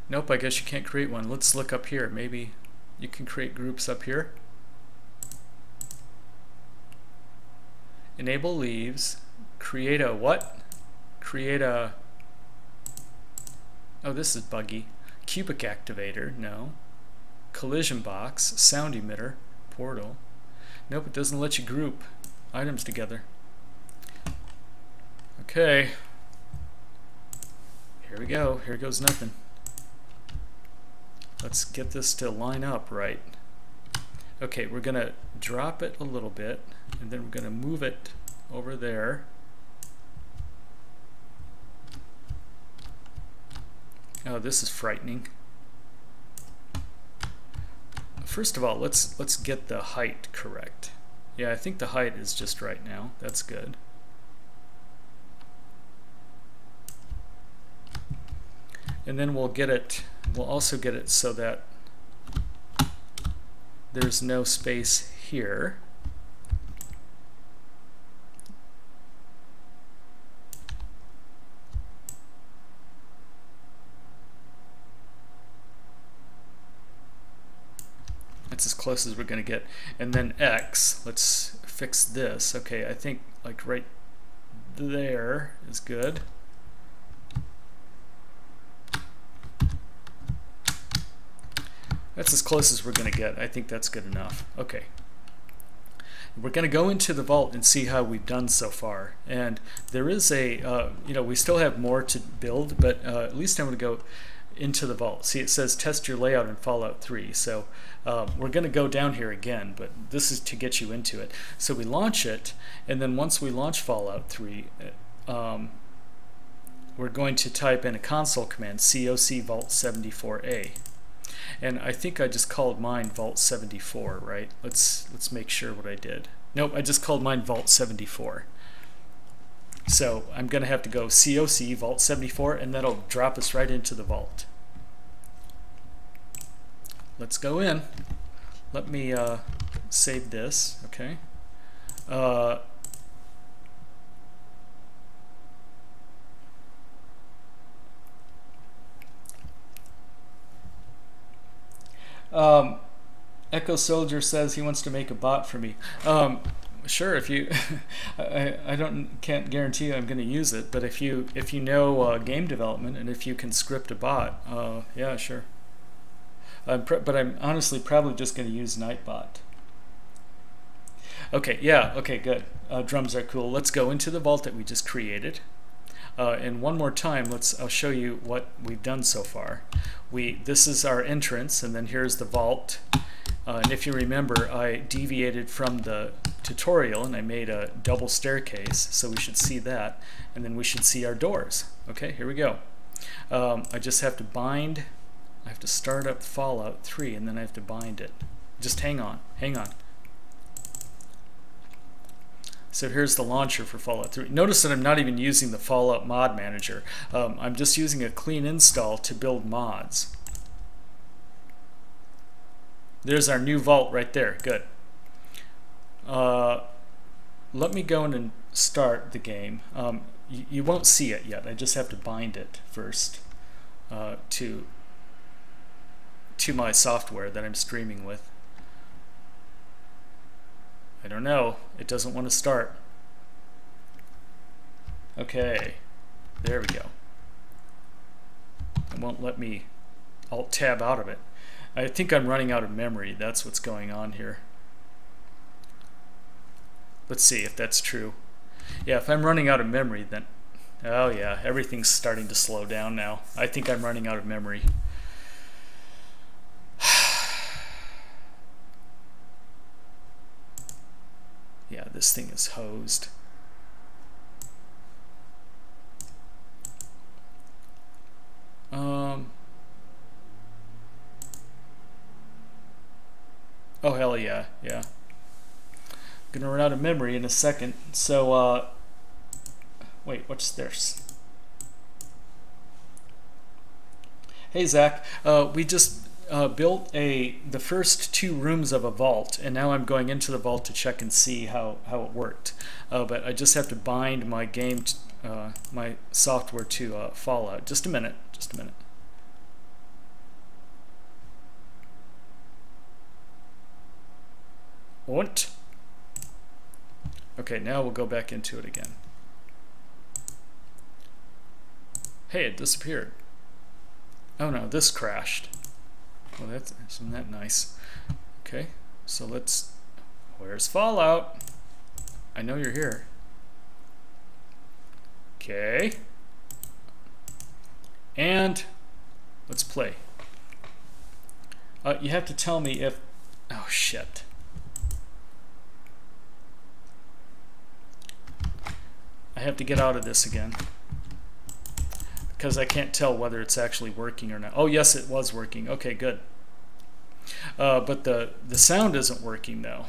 Nope, I guess you can't create one. Let's look up here. Maybe you can create groups up here. Enable leaves. Create a what? Create a... Oh, this is buggy. Cubic activator. No. Collision box. Sound emitter. Portal. Nope, it doesn't let you group items together. Okay. Here we go. Here goes nothing. Let's get this to line up right. Okay, we're going to drop it a little bit, and then we're going to move it over there. Oh, this is frightening. First of all, let's get the height correct. Yeah, I think the height is just right now. That's good. And then we'll also get it so that there's no space here. That's as close as we're going to get. And then X, let's fix this. Okay, I think like right there is good. That's as close as we're going to get. I think that's good enough. Okay. We're going to go into the vault and see how we've done so far. And there is a, we still have more to build, but at least I'm going to go into the vault. See, it says test your layout in Fallout 3. So we're going to go down here again, but this is to get you into it. So we launch it, and then once we launch Fallout 3, we're going to type in a console command, COC Vault 74A. And I think I just called mine Vault 74, right? Let's make sure what I did. Nope, I just called mine Vault 74. So I'm going to have to go COC Vault 74, and that'll drop us right into the vault. Let's go in. Let me save this, okay? Echo Soldier says he wants to make a bot for me. Sure, if you, I can't guarantee I'm going to use it, but if you know game development and if you can script a bot, yeah, sure. But I'm honestly probably just going to use Nightbot. Okay, yeah, okay, good. Drums are cool. Let's go into the vault that we just created. And one more time, I'll show you what we've done so far. This is our entrance, and then here's the vault. And if you remember, I deviated from the tutorial and I made a double staircase, so we should see that. And then we should see our doors. Okay, here we go. I just have to bind. I have to start up Fallout 3, and then I have to bind it. Just hang on, hang on. So here's the launcher for Fallout 3. Notice that I'm not even using the Fallout mod manager. I'm just using a clean install to build mods. There's our new vault right there. Good. Let me go in and start the game. You won't see it yet. I just have to bind it first to my software that I'm streaming with. I don't know. It doesn't want to start. Okay. There we go. It won't let me Alt-Tab out of it. I think I'm running out of memory. That's what's going on here. Let's see if that's true. Yeah, if I'm running out of memory, then... Oh yeah, everything's starting to slow down now. I think I'm running out of memory. Yeah, this thing is hosed. Oh hell yeah, yeah. Gonna run out of memory in a second. So wait, what's this? Hey Zach, we just built the first 2 rooms of a vault, and now I'm going into the vault to check and see how it worked. But I just have to bind my game, my software to Fallout. Just a minute, just a minute. What? Okay, now we'll go back into it again. Hey, it disappeared. Oh no, this crashed. Well, isn't that nice? Okay, so where's Fallout? I know you're here. Okay. And let's play. You have to tell me if... Oh, shit. I have to get out of this again, because I can't tell whether it's actually working or not. Oh yes, it was working. Okay, good. But the sound isn't working though.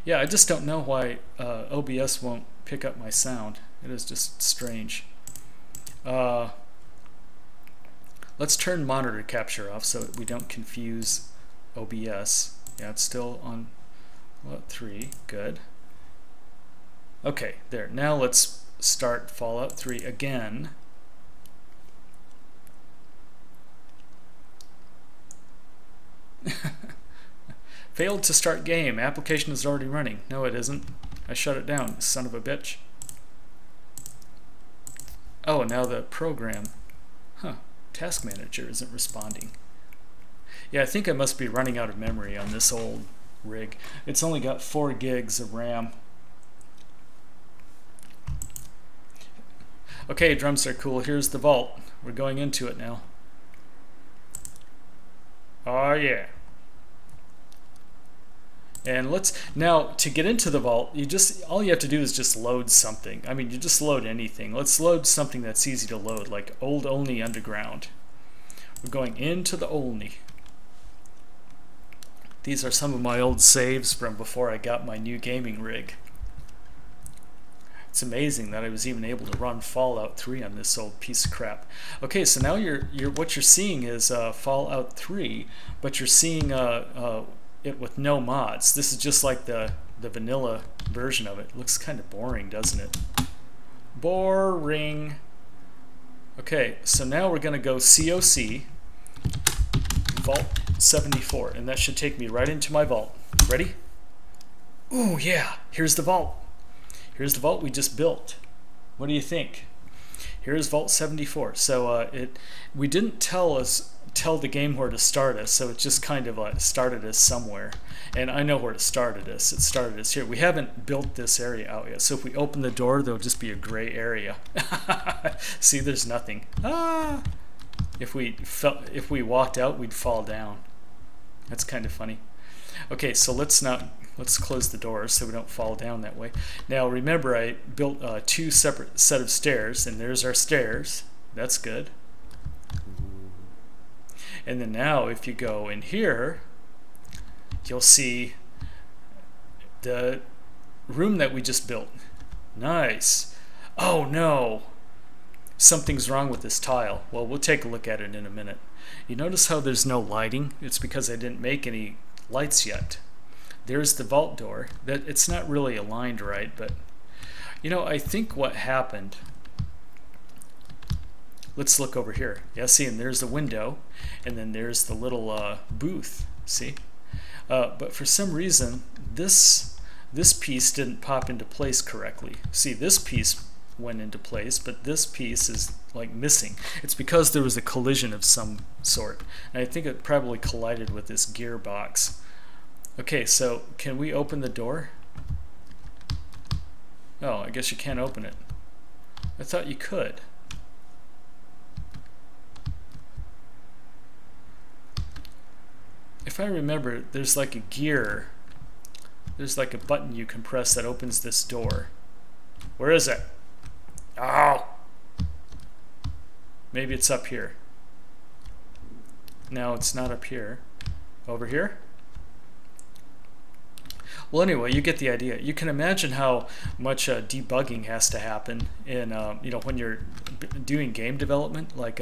Yeah, I just don't know why OBS won't pick up my sound. It is just strange. Let's turn monitor capture off so that we don't confuse OBS. Yeah, it's still on 3. Good. Okay, there. Now let's start Fallout 3 again. Failed to start game. Application is already running. No, it isn't. I shut it down, son of a bitch. Oh, and now the program. Huh. Task manager isn't responding. Yeah, I think I must be running out of memory on this old rig. It's only got 4 gigs of RAM. Okay, drums are cool. Here's the vault. We're going into it now. Oh yeah. And now to get into the vault, all you have to do is just load something. I mean, you just load anything. Let's load something that's easy to load, like Old Olney Underground. We're going into the Olney. These are some of my old saves from before I got my new gaming rig. It's amazing that I was even able to run Fallout 3 on this old piece of crap. Okay, so now what you're seeing is Fallout 3, but you're seeing it with no mods. This is just like the vanilla version of it. Looks kind of boring, doesn't it? Boring. Okay, so now we're going to go COC Vault 74, and that should take me right into my vault. Ready? Ooh, yeah, here's the vault. Here's the vault we just built. What do you think? Here's Vault 74. So we didn't tell the game where to start us, so it just kind of started us somewhere. And I know where it started us. It started us here. We haven't built this area out yet. So if we open the door, there'll just be a gray area. See, there's nothing. Ah! If we walked out, we'd fall down. That's kind of funny. Okay, so let's close the doors so we don't fall down that way. Now remember, I built 2 separate set of stairs, and there's our stairs. That's good. And then now if you go in here, you'll see the room that we just built. Nice. Oh no, something's wrong with this tile. Well, we'll take a look at it in a minute. You notice how there's no lighting? It's because I didn't make any lights yet. There's the vault door. It's not really aligned right, but you know, I think what happened, let's look over here. Yeah, see, and there's the window, and then there's the little booth, see? But for some reason, this piece didn't pop into place correctly. See, this piece went into place, but this piece is like missing. It's because there was a collision of some sort, and I think it probably collided with this gearbox. Okay, so can we open the door? Oh, I guess you can't open it. I thought you could. If I remember, there's like a gear. There's like a button you can press that opens this door. Where is it? Oh! Maybe it's up here. No, it's not up here. Over here? Well, anyway, you get the idea. You can imagine how much debugging has to happen in, you know, when you're doing game development. Like,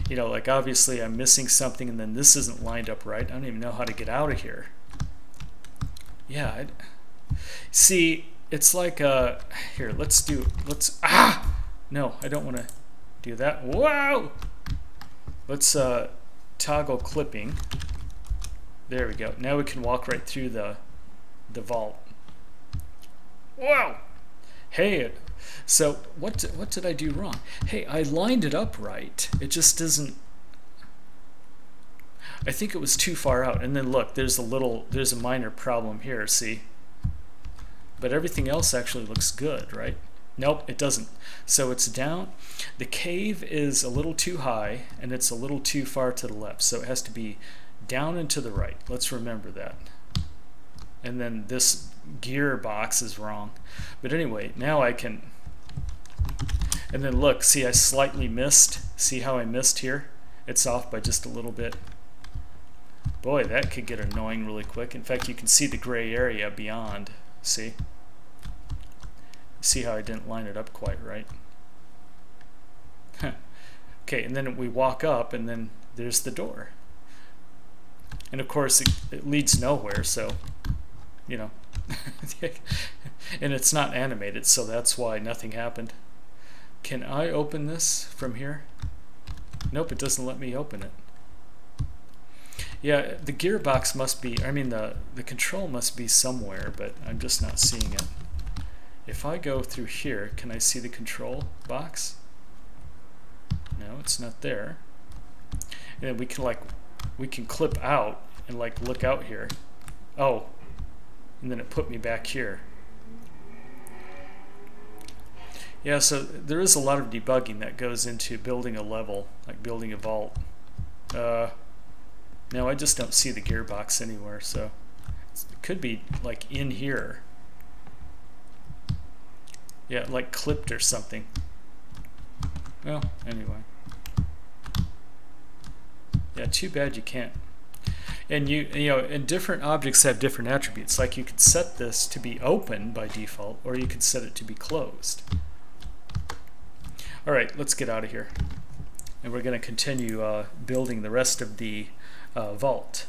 you know, like obviously I'm missing something, and then this isn't lined up right. I don't even know how to get out of here. Yeah. See, it's like here. No, I don't want to do that. Whoa! Let's toggle clipping. There we go. Now we can walk right through the vault. Wow. Hey, so what did I do wrong? Hey, I lined it up right. It just doesn't. I think it was too far out. And then look, there's a minor problem here, see? But everything else actually looks good, right? Nope, it doesn't. So it's down. The cave is a little too high, and it's a little too far to the left. So it has to be down and to the right. Let's remember that. And then this gearbox is wrong. But anyway, now I can. And then look, see, I slightly missed. See how I missed here? It's off by just a little bit. Boy, that could get annoying really quick. In fact, you can see the gray area beyond. See? See how I didn't line it up quite right? Okay, and then we walk up, and then there's the door. And of course, it leads nowhere, so, you know. And it's not animated, so that's why nothing happened. Can I open this from here? Nope, it doesn't let me open it. Yeah, the gearbox must be, I mean, the control must be somewhere, but I'm just not seeing it. If I go through here, can I see the control box? No, it's not there. And then we can clip out and like look out here. Oh, and then it put me back here. Yeah, so there is a lot of debugging that goes into building a level, like building a vault. Now I just don't see the gearbox anywhere, so it could be like in here. Yeah, like clipped or something. Well, anyway. Yeah, too bad you can't. And you know, and different objects have different attributes. Like you could set this to be open by default, or you could set it to be closed. All right, let's get out of here. And we're going to continue building the rest of the vault.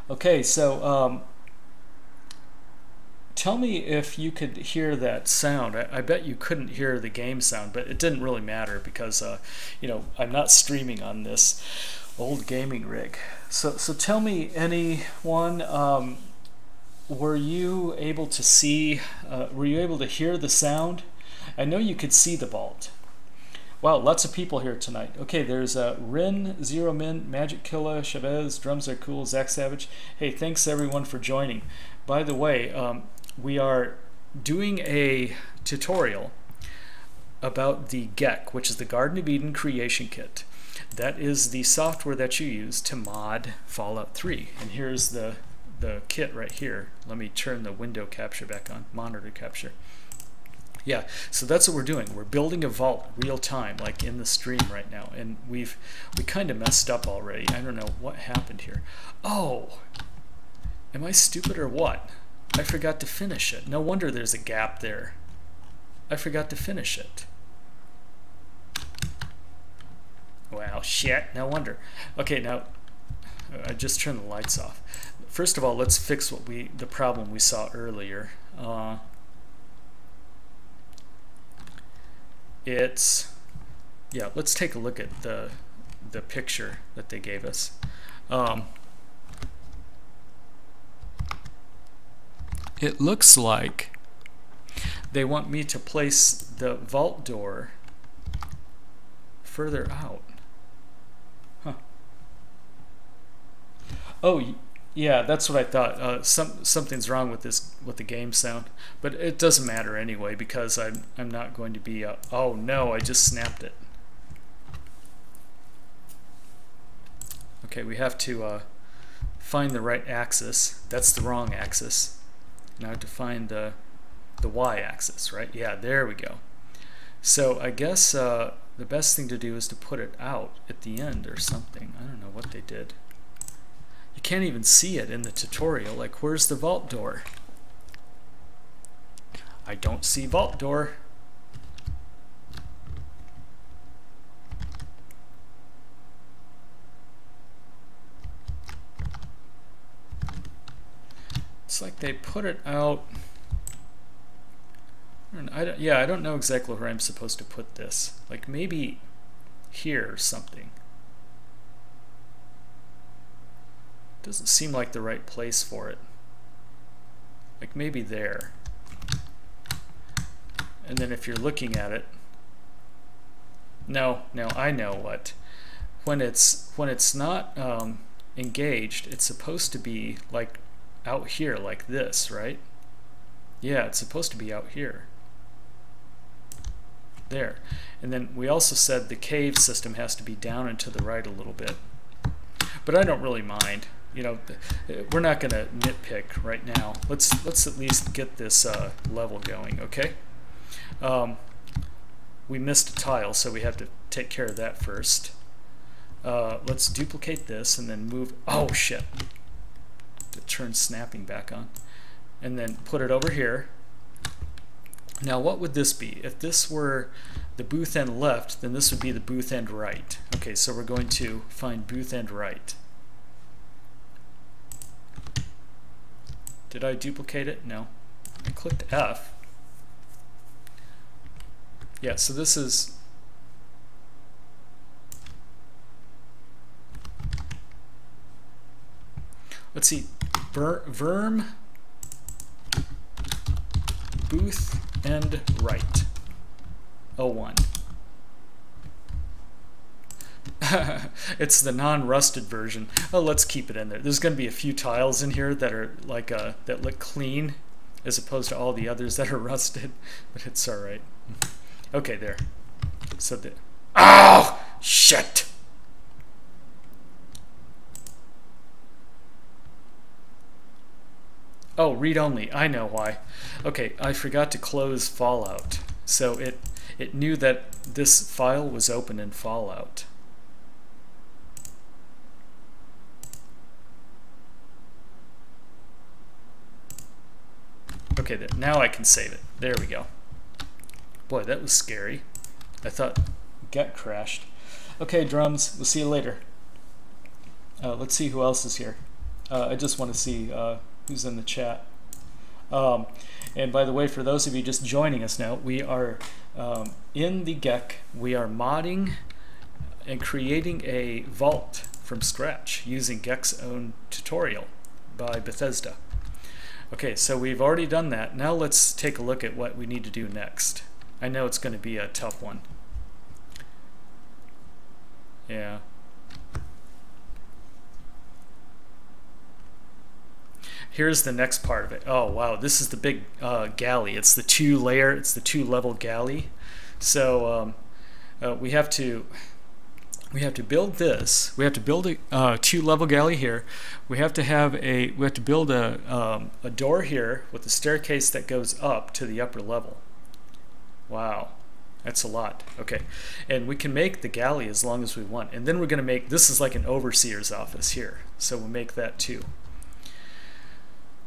Okay, so tell me if you could hear that sound. I bet you couldn't hear the game sound, but it didn't really matter because you know, I'm not streaming on this old gaming rig. So tell me, anyone, were you able to see? Were you able to hear the sound? I know you could see the vault. Wow, lots of people here tonight. Okay, there's Rin, Zero Min, Magic Killa, Chavez, Drums Are Cool, Zach Savage. Hey, thanks everyone for joining. By the way, we are doing a tutorial about the GECK, which is the Garden of Eden Creation Kit. That is the software that you use to mod Fallout 3. And here's the kit right here. Let me turn the window capture back on, monitor capture. Yeah, so that's what we're doing. We're building a vault real time, like in the stream right now. And we kind of messed up already. I don't know what happened here. Oh, am I stupid or what? I forgot to finish it. No wonder there's a gap there. I forgot to finish it. Well, shit, no wonder. Okay, now I just turned the lights off. First of all, let's fix the problem we saw earlier. Yeah, let's take a look at the picture that they gave us. It looks like they want me to place the vault door further out. Huh. Oh, yeah, that's what I thought. Something's wrong with the game sound, but it doesn't matter anyway because I'm not going to be. Oh no, I just snapped it. Okay, we have to find the right axis. That's the wrong axis. Now I have to find the y-axis, right? Yeah, there we go. So I guess the best thing to do is to put it out at the end or something. I don't know what they did. You can't even see it in the tutorial. Like, where's the vault door? I don't see vault door. It's like they put it out. I don't know exactly where I'm supposed to put this. Like maybe here or something. Doesn't seem like the right place for it. Like maybe there. And then if you're looking at it, no, I know what. When it's not engaged, it's supposed to be like out here like this, right? Yeah, it's supposed to be out here. There. And then we also said the cave system has to be down and to the right a little bit. But I don't really mind. You know, we're not going to nitpick right now. Let's at least get this level going, okay? We missed a tile, so we have to take care of that first. Let's duplicate this and then move. Oh shit! To turn snapping back on, and then put it over here. Now, what would this be? If this were the booth end left, then this would be the booth end right. Okay, so we're going to find booth end right. Did I duplicate it? No. I clicked F. Yeah, so this is... Let's see. Verm booth end right. 01. It's the non-rusted version. Oh, let's keep it in there. There's going to be a few tiles in here that are like that look clean, as opposed to all the others that are rusted. But it's all right. Okay, there. So the oh shit. Oh, read only. I know why. Okay, I forgot to close Fallout, so it knew that this file was open in Fallout. Okay, now I can save it. There we go. Boy, that was scary. I thought GECK crashed. Okay, drums, we'll see you later. Let's see who else is here. I just want to see who's in the chat. And by the way, for those of you just joining us now, we are in the GECK. We are modding and creating a vault from scratch using GECK's own tutorial by Bethesda. Okay, so we've already done that. Now let's take a look at what we need to do next. I know it's going to be a tough one. Yeah. Here's the next part of it. Oh wow, this is the big galley. It's the two level galley. So we have to build this. We have to build a 2-level galley here. We have to build a door here with a staircase that goes up to the upper level. Wow, that's a lot. Okay, and we can make the galley as long as we want. And then we're going to make, this is like an overseer's office here. So we'll make that too.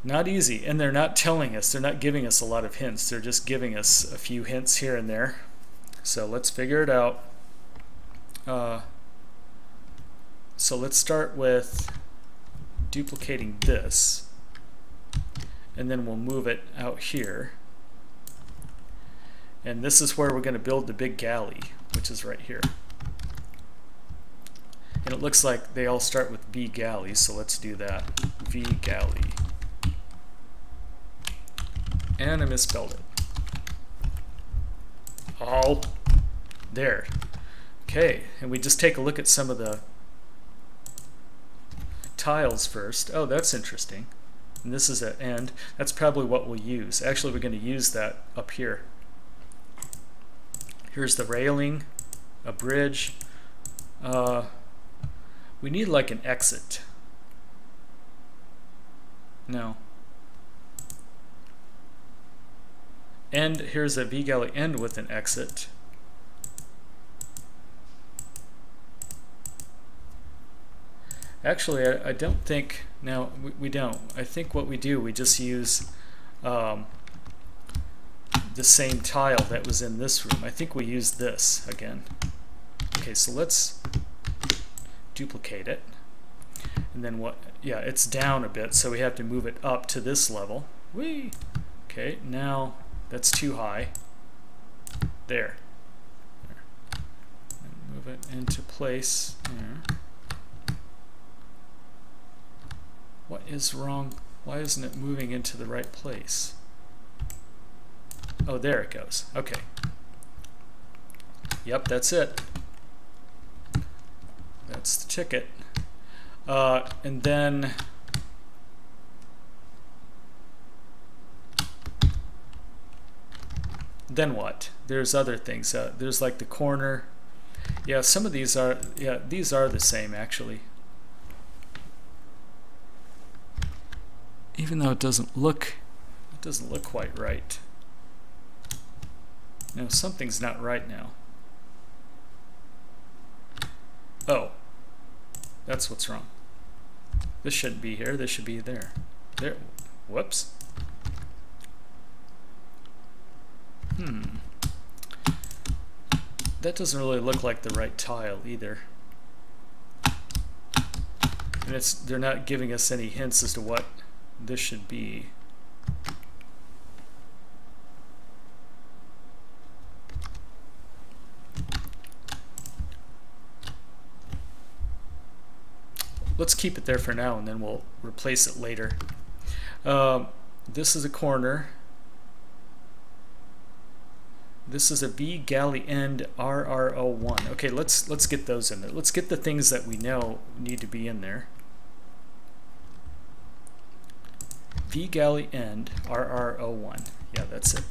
Not easy, and they're not telling us, they're not giving us a lot of hints. They're just giving us a few hints here and there. So let's figure it out. So let's start with duplicating this, and then we'll move it out here. And this is where we're going to build the big galley, which is right here. And it looks like they all start with V galley, so let's do that. V galley. And I misspelled it. Oh, there. Okay, and we just take a look at some of the tiles first. Oh, that's interesting. And this is at end. That's probably what we'll use. Actually, we're going to use that up here. Here's the railing, a bridge. We need like an exit. No. And here's a V-galley end with an exit. Actually, I don't think, no, we don't. I think what we do, we just use the same tile that was in this room. I think we use this again. Okay, so let's duplicate it. And then what, yeah, it's down a bit, so we have to move it up to this level. Whee! Okay, now that's too high. There. And move it into place. There. What is wrong? Why isn't it moving into the right place? Oh, there it goes. Okay. Yep, that's it. That's the ticket. And then what? There's other things. There's like the corner. Yeah, some of these are, yeah, these are the same actually. Even though it doesn't look quite right. No, something's not right now. Oh, that's what's wrong. This shouldn't be here. This should be there. There. Whoops. That doesn't really look like the right tile either. And they're not giving us any hints as to what this should be. Let's keep it there for now, and then we'll replace it later. This is a corner. This is a V galley end RRO1. Okay, let's get those in there. Let's get the things that we know need to be in there. V galley end RRO1. Yeah, that's it.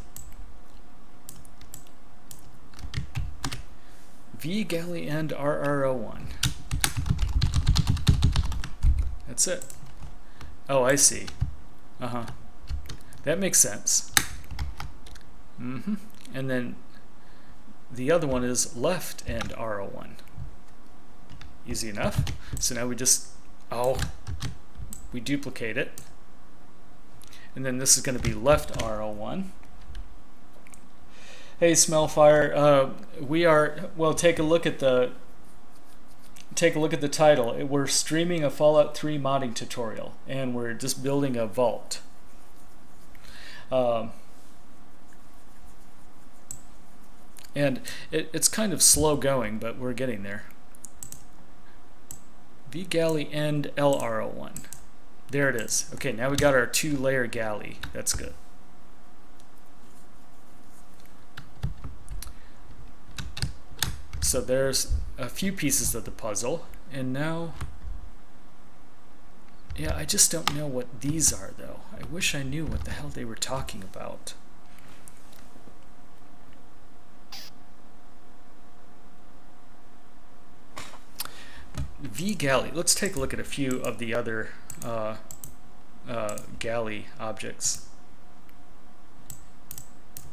V galley end RRO1. That's it. Oh, I see. That makes sense. And then the other one is left end RO1. Easy enough. So now we just, we duplicate it. And then this is going to be left RO1. Hey, Smellfire, we are, well, take a look at the title. We're streaming a Fallout 3 modding tutorial, and we're just building a vault. And it's kind of slow going, but we're getting there. V galley end LRO1. There it is. Okay, now we got our 2-layer galley. That's good. So there's a few pieces of the puzzle, and now, yeah, I just don't know what these are, though. I wish I knew what the hell they were talking about. V galley. Let's take a look at a few of the other galley objects.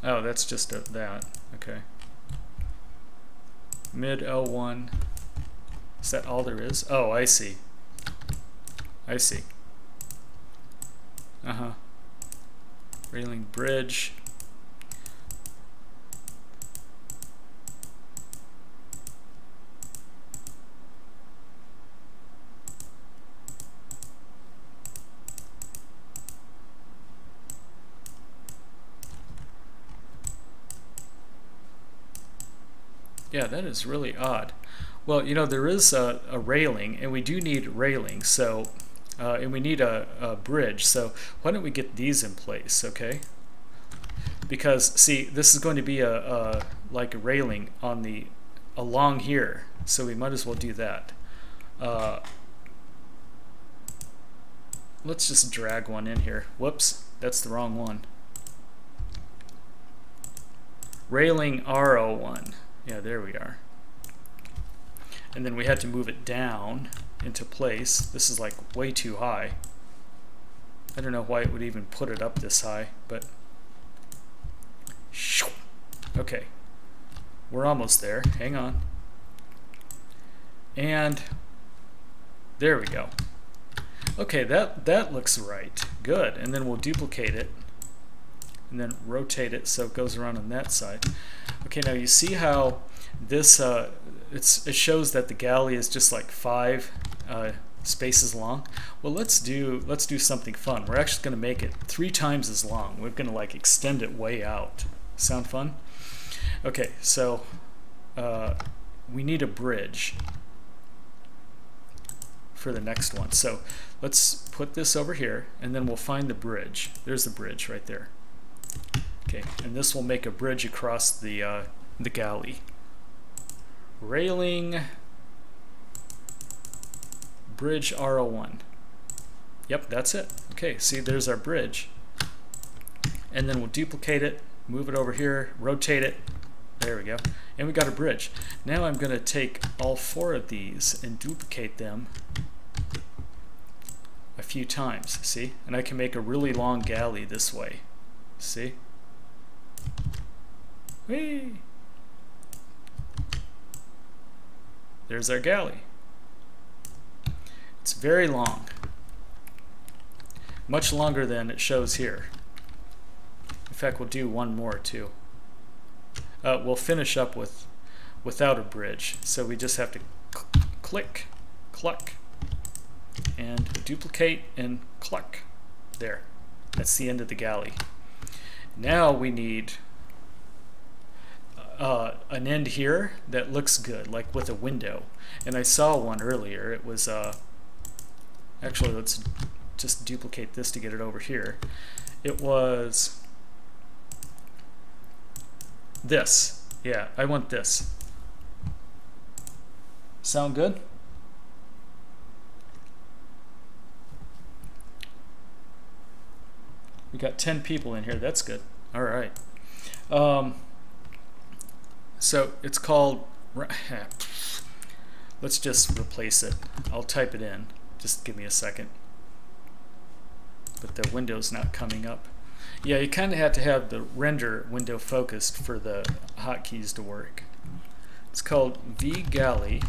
Oh, that's just that. Okay. Mid L1. Is that all there is? Oh, I see. I see. Railing bridge. Yeah, that is really odd. Well, you know, there is a railing, and we do need railing, so and we need a bridge, so why don't we get these in place, okay? Because, see, this is going to be like a railing on the along here, so we might as well do that. Let's just drag one in here. Whoops, that's the wrong one. Railing RO1. Yeah, there we are. And then we had to move it down into place. This is like way too high. I don't know why it would even put it up this high, but okay. We're almost there. Hang on. And there we go. Okay, that looks right. Good. And then we'll duplicate it and then rotate it so it goes around on that side. Okay, now you see how this it shows that the galley is just like 5 spaces long. Well, let's do something fun. We're actually going to make it 3 times as long. We're going to like extend it way out. Sound fun? Okay, so we need a bridge for the next one. So let's put this over here, and then we'll find the bridge. There's the bridge right there. Okay, and this will make a bridge across the galley. Railing bridge RO1. Yep, that's it. Okay, see, there's our bridge. And then we'll duplicate it, move it over here, rotate it. There we go. And we got a bridge. Now I'm going to take all 4 of these and duplicate them a few times. See? And I can make a really long galley this way. See? Whee! There's our galley. It's very long. Much longer than it shows here. In fact, we'll do one more too. We'll finish up without a bridge. So we just have to click, cluck, and duplicate and cluck. There. That's the end of the galley. Now we need an end here that looks good, like with a window. And I saw one earlier. It was actually, let's just duplicate this to get it over here. It was this. Yeah, I want this. Sound good? We got 10 people in here. That's good. All right. So it's called, let's just replace it. I'll type it in. Just give me a second. But the window's not coming up. Yeah, you kind of have to have the render window focused for the hotkeys to work. It's called vgalley